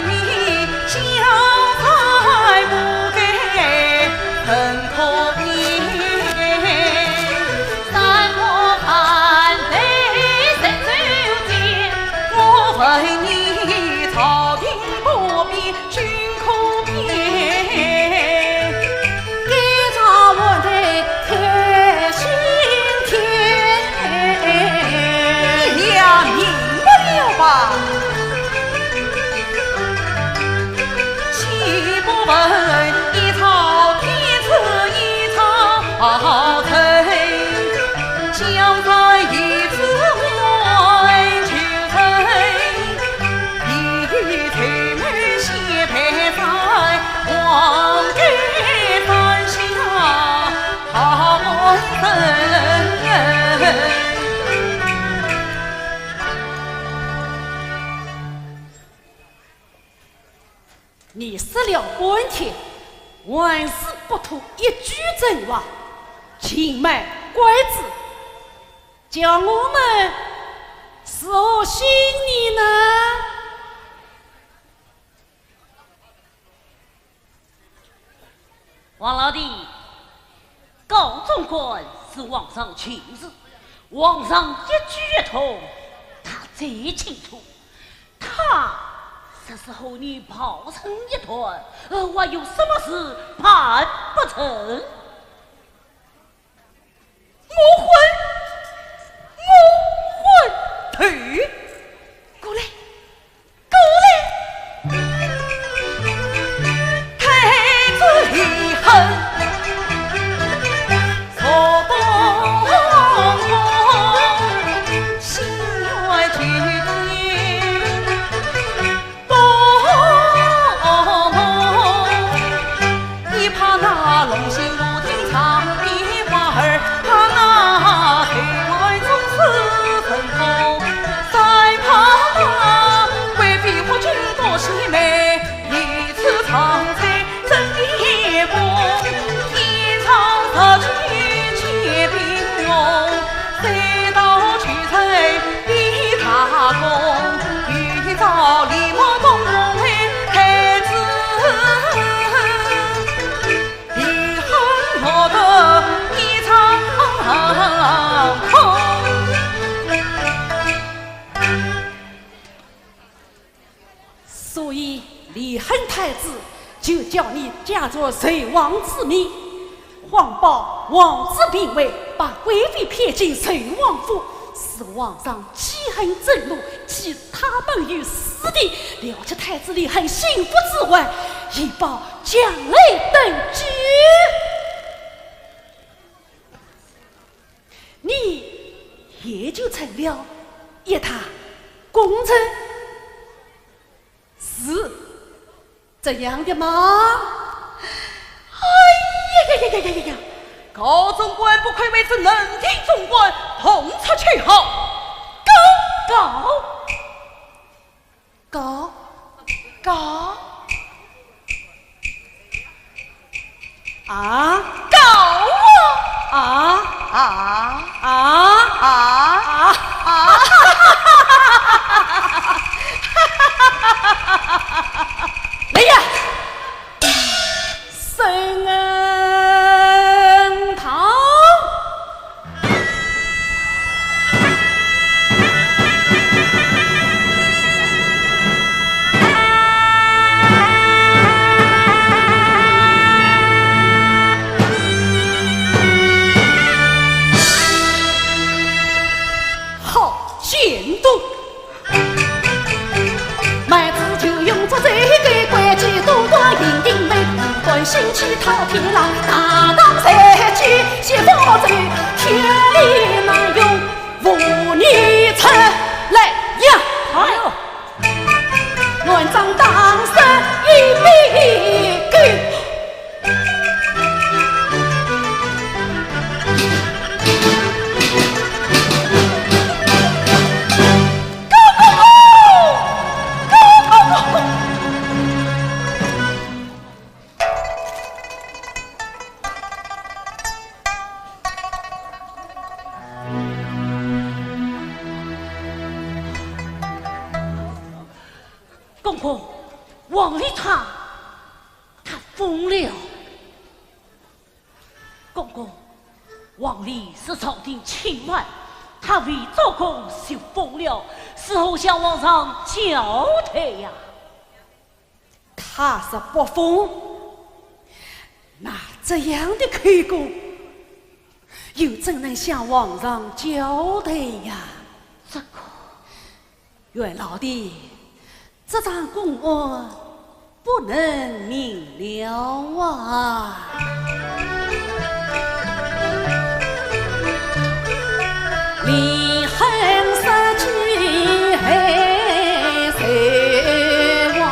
你相爱不改很可变。三国反对神州间，我陪你朝廷不变君可变，改朝换代开新天。你俩明白了吧？岂不闻一朝天子一朝臣，将在一子换秋臣，一翠眉斜配在黄盖山下，好生。你死了半天，万事不吐一句真话，轻慢拐子，叫我们是何信你呢？王老弟，高总管是皇上亲自，皇上一举一动，他最清楚。他这时候你跑成一团，我有什么事办不成？退！过来，太子李恨所动我，心愿决定多梦，你怕那龙心如听长的花儿，怕那黑外总是分红，再怕那贵妃或君多喜美，一次长菜真的梦，一场特举皆平庸，谁道取财比他功，预兆立马动为太子，遗憾落得一场空。所以李恨太子就叫你嫁作隋王之命，谎报王子病危，把贵妃骗进隋王府，使皇上记恨震怒，弃他们于死地。了却太子李恨幸福之外，以报将来等局。你也就成了一塔功臣。是这样的吗？哎呀！高总管不愧为是能听总管，痛彻去好。高啊！来呀！圣恩堂。好监督。麦子就用着这个关机多光银银梅，不管兴起讨天狼，大当赛局写佛罪，天理难用无女臣。来呀！哎呦，乱章当身一笔勾。公公，王立昌，他疯了。公公，王立是朝廷亲外，他为做工就疯了，事后向皇上交代呀。他是不疯，那这样的口供，又怎能向皇上交代呀？这个，袁老弟，这场公案不能明了啊！离恨失去还谁忘？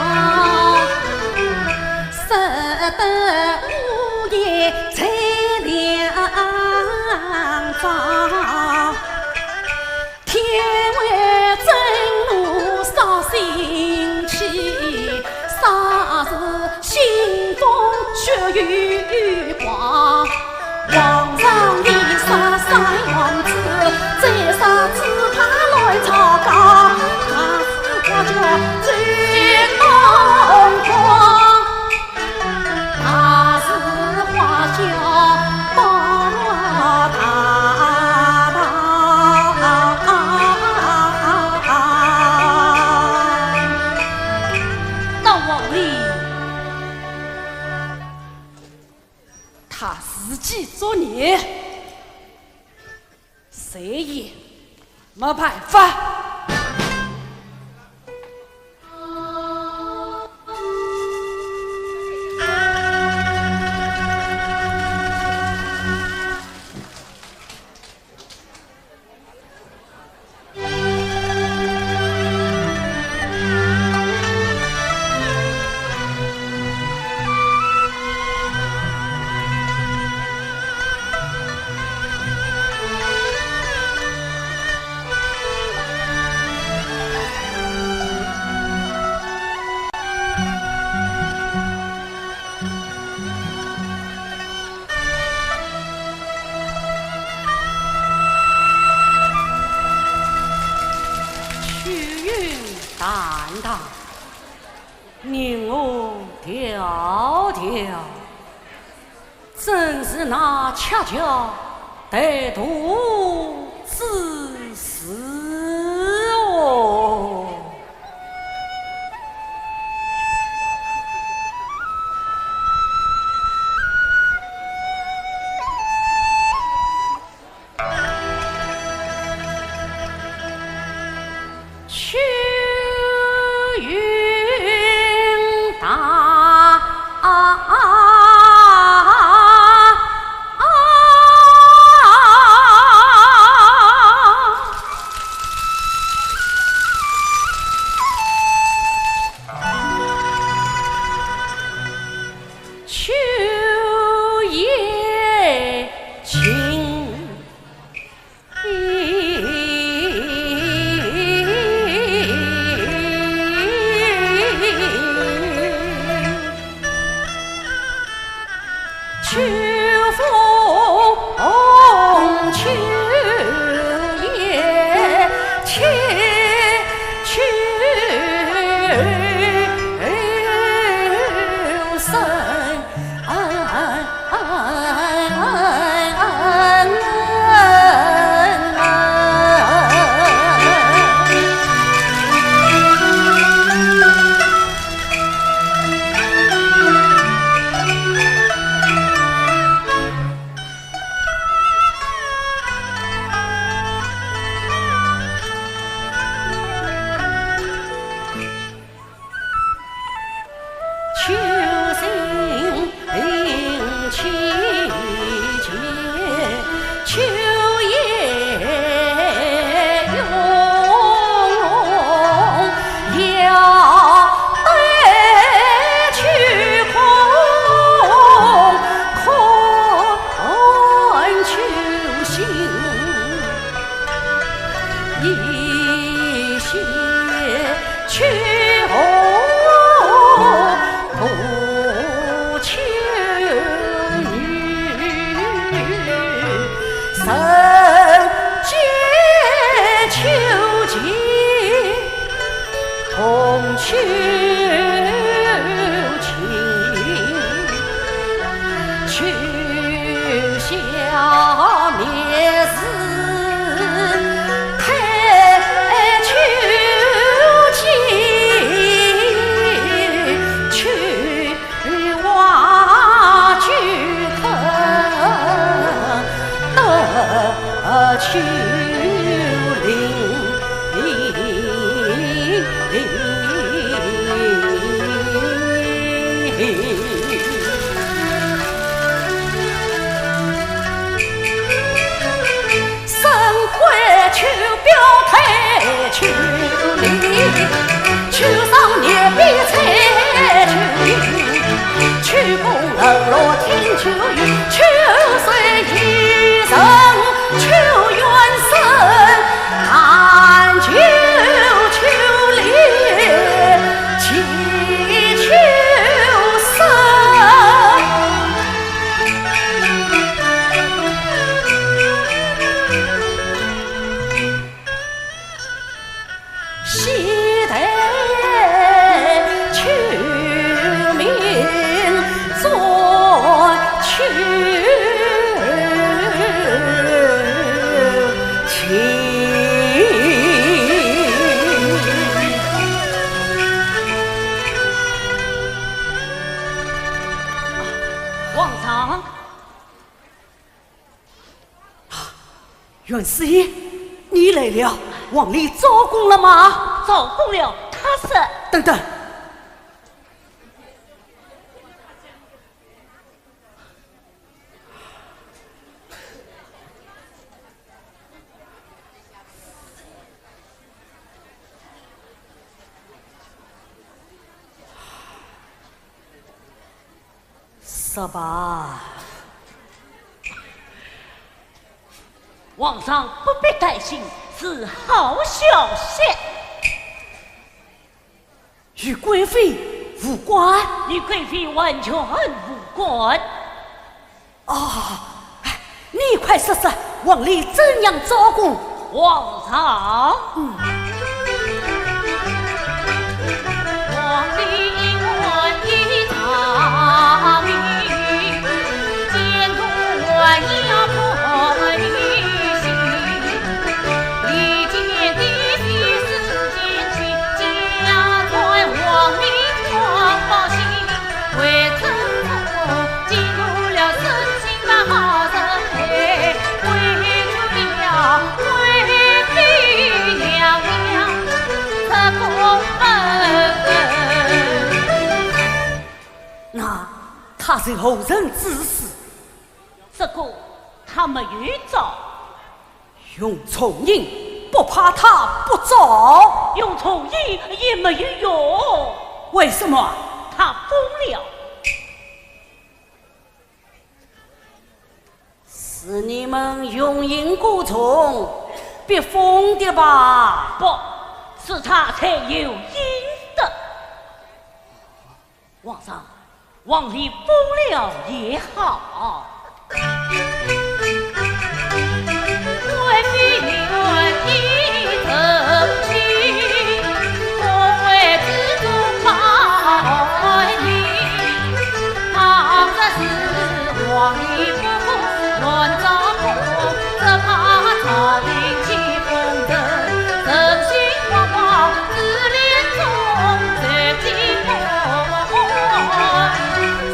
识得无言才两张。天为真怒伤心气，啥是心中血雨光。皇上你杀三王子，再杀只怕乱朝纲，他是我叫最梦光，他是花轿帮大作孽，谁也没办法。淡淡，令我迢迢，真是那恰巧得度之时哦。去云大秋夜晴。秋风秋叶秋深。秋心凄切，秋叶永要得去空，空秋心一些秋。不求女，生结秋季，同秋情，秋宵灭时。秋林生会秋标开秋林，秋上叶碧彩秋云，秋风冷落听秋雨，秋水一生秋缘深，寒秋秋烈祈秋深。袁师爷，你来了，王丽招供了吗？招供了，他是。等等。是吧？皇上不必担心，是好消息。与贵妃无关，与贵妃完全无关。你快说说，王丽怎样招供？皇上，王丽因我一场命，监督我要破律刑，离间的是世间去，家传王丽光报信，为臣我记录了真心的好人哎，为主了贵妃娘娘这公恩。那他是后人之事，这个他没预兆。用重银，不怕他不招。用重银也没有用。为什么？他疯了。是你们用银过重，别疯的吧？不是他才有银的。皇上，王丽疯了也好。贵妃你我一成亲，我为之中保你，倘若是王丽不乱招供，只怕朝廷起风尘，人心惶惶，自恋中这寂寞，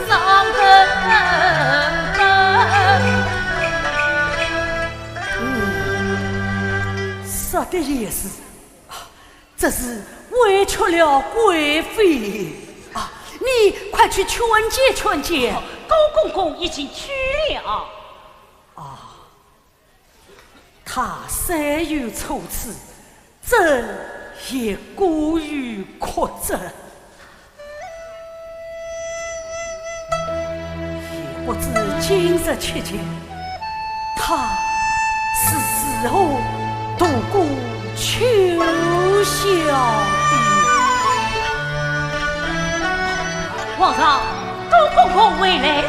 伤根本。说的也是，这是委屈了贵妃啊！你快去劝解劝解。高公公已经去了。他虽有错次，朕也过于苛责，也不知今日期间，他是时候度过秋宵的。皇上，高公公回来了。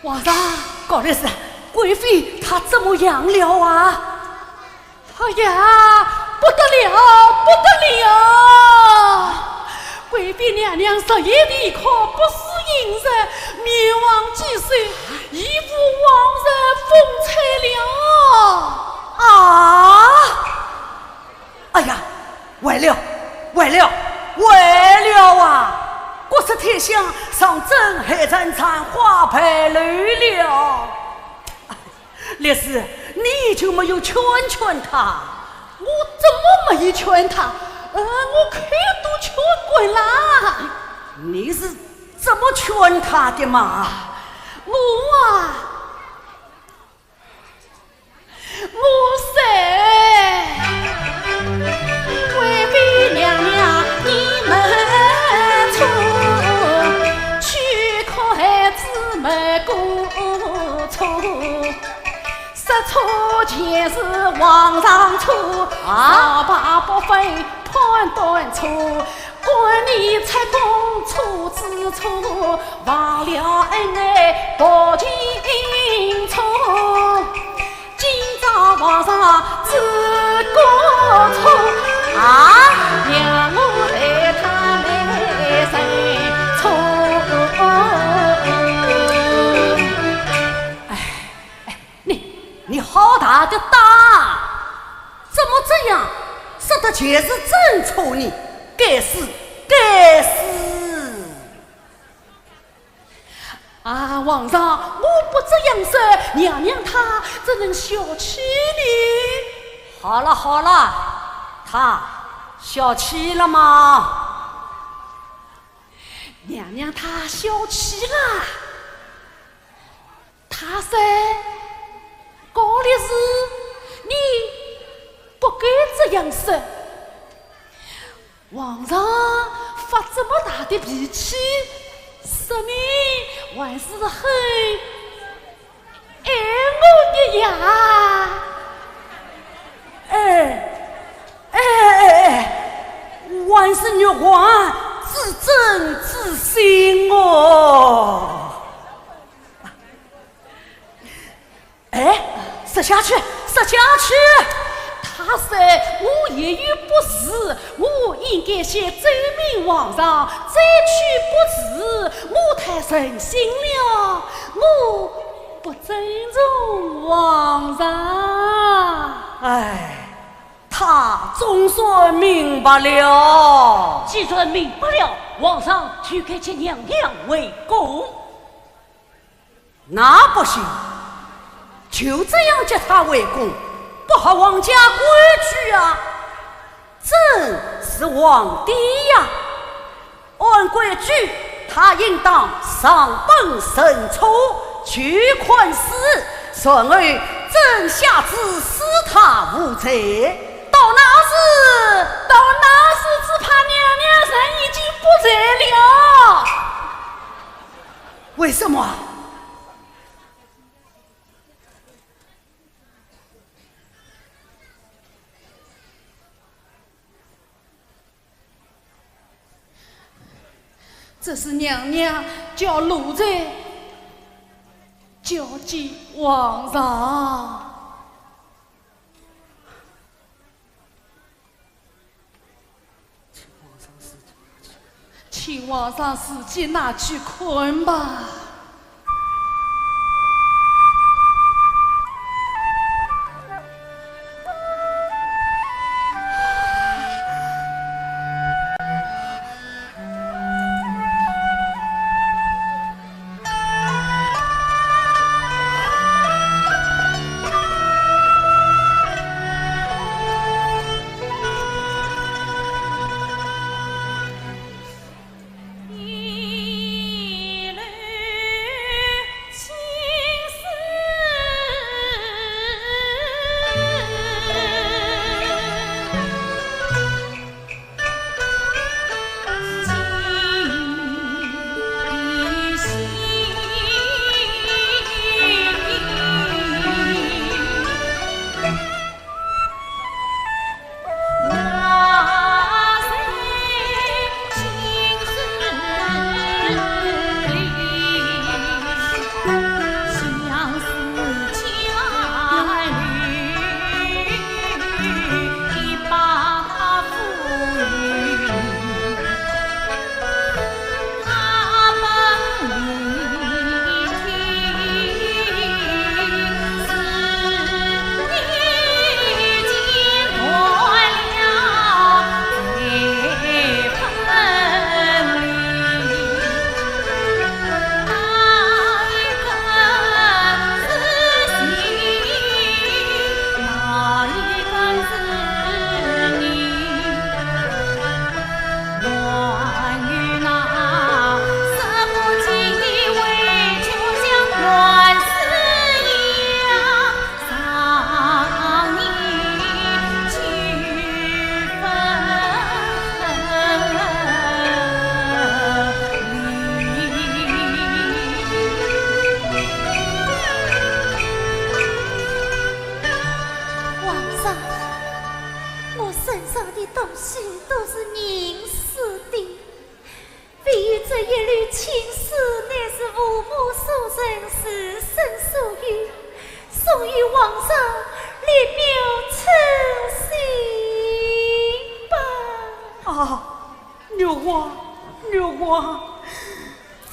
皇上，高律师，贵妃她怎么样了啊？哎呀，不得了，不得了！贵妃娘娘日夜地靠，不思饮食，灭亡几岁，一副往日风采了。哎呀，坏了啊！国师天相上阵还战场花牌累了。烈士，你就没有劝他？我怎么没有劝他？我看都劝过了。你是怎么劝他的嘛？我贵妃娘娘你们错，去可孩子没过错，杀错前是皇上错，杀伐不分判断错，管你出公错之错，忘了恩爱报情错，今朝皇上自个错让我来他来认错。你好大的胆，怎么这样？说的全是真错你，该死！啊，皇上，我不这样说，娘娘她怎能小气呢？好了好了，她小气了吗？娘娘她小气了，她说高烈士，你不该这样说。皇上发这么大的脾气，说明还是很爱我的呀。还是玉皇自尊自信哦。说下去，说下去。他说我言语不实，我应该先奏明皇上，再去不迟，我太任性了，我不尊重皇上。他总算明白了。既然明白了，皇上就该接娘娘为公。那不行，就这样接他为公，不合皇家规矩啊！朕是皇帝呀，按规矩，他应当上本审初，取款司，顺而朕下旨使他无罪。到那时，只怕娘娘人已经不在了。为什么？这是娘娘叫奴才交给皇上。请皇上自己拿去看吧。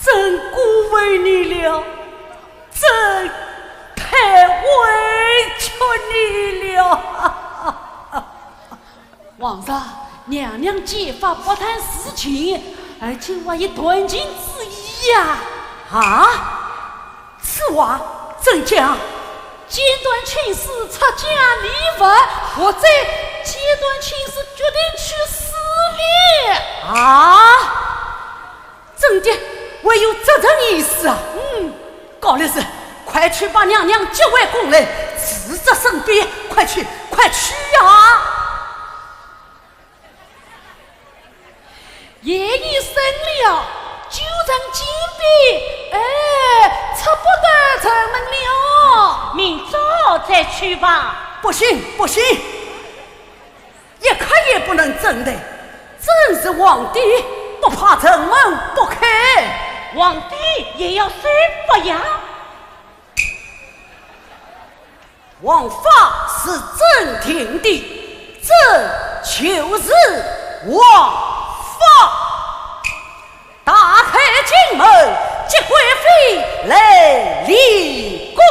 朕辜负你了，朕太委屈你了。皇上，娘娘揭发不谈私情，而且还有断情之意呀！啊！是话怎讲？剪断亲事，出家立佛，我在剪断亲事，决定去撕裂。真的，我有这种意思啊！高律师，快去把娘娘接回宫来，自责身边，快去呀！夜已深了，就成金币，出不得城门了。明早再去吧。不行，一刻也不能争的。真是皇帝不怕城门不开，皇帝也要宣不呀。王法是正廷的，这就是王法。打开金门，接贵妃来立功。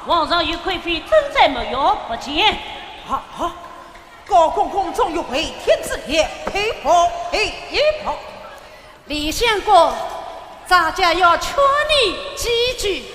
皇上与贵妃正在沐浴不见。高公公终于回天之业，佩服。李相公，咱家要劝你几句。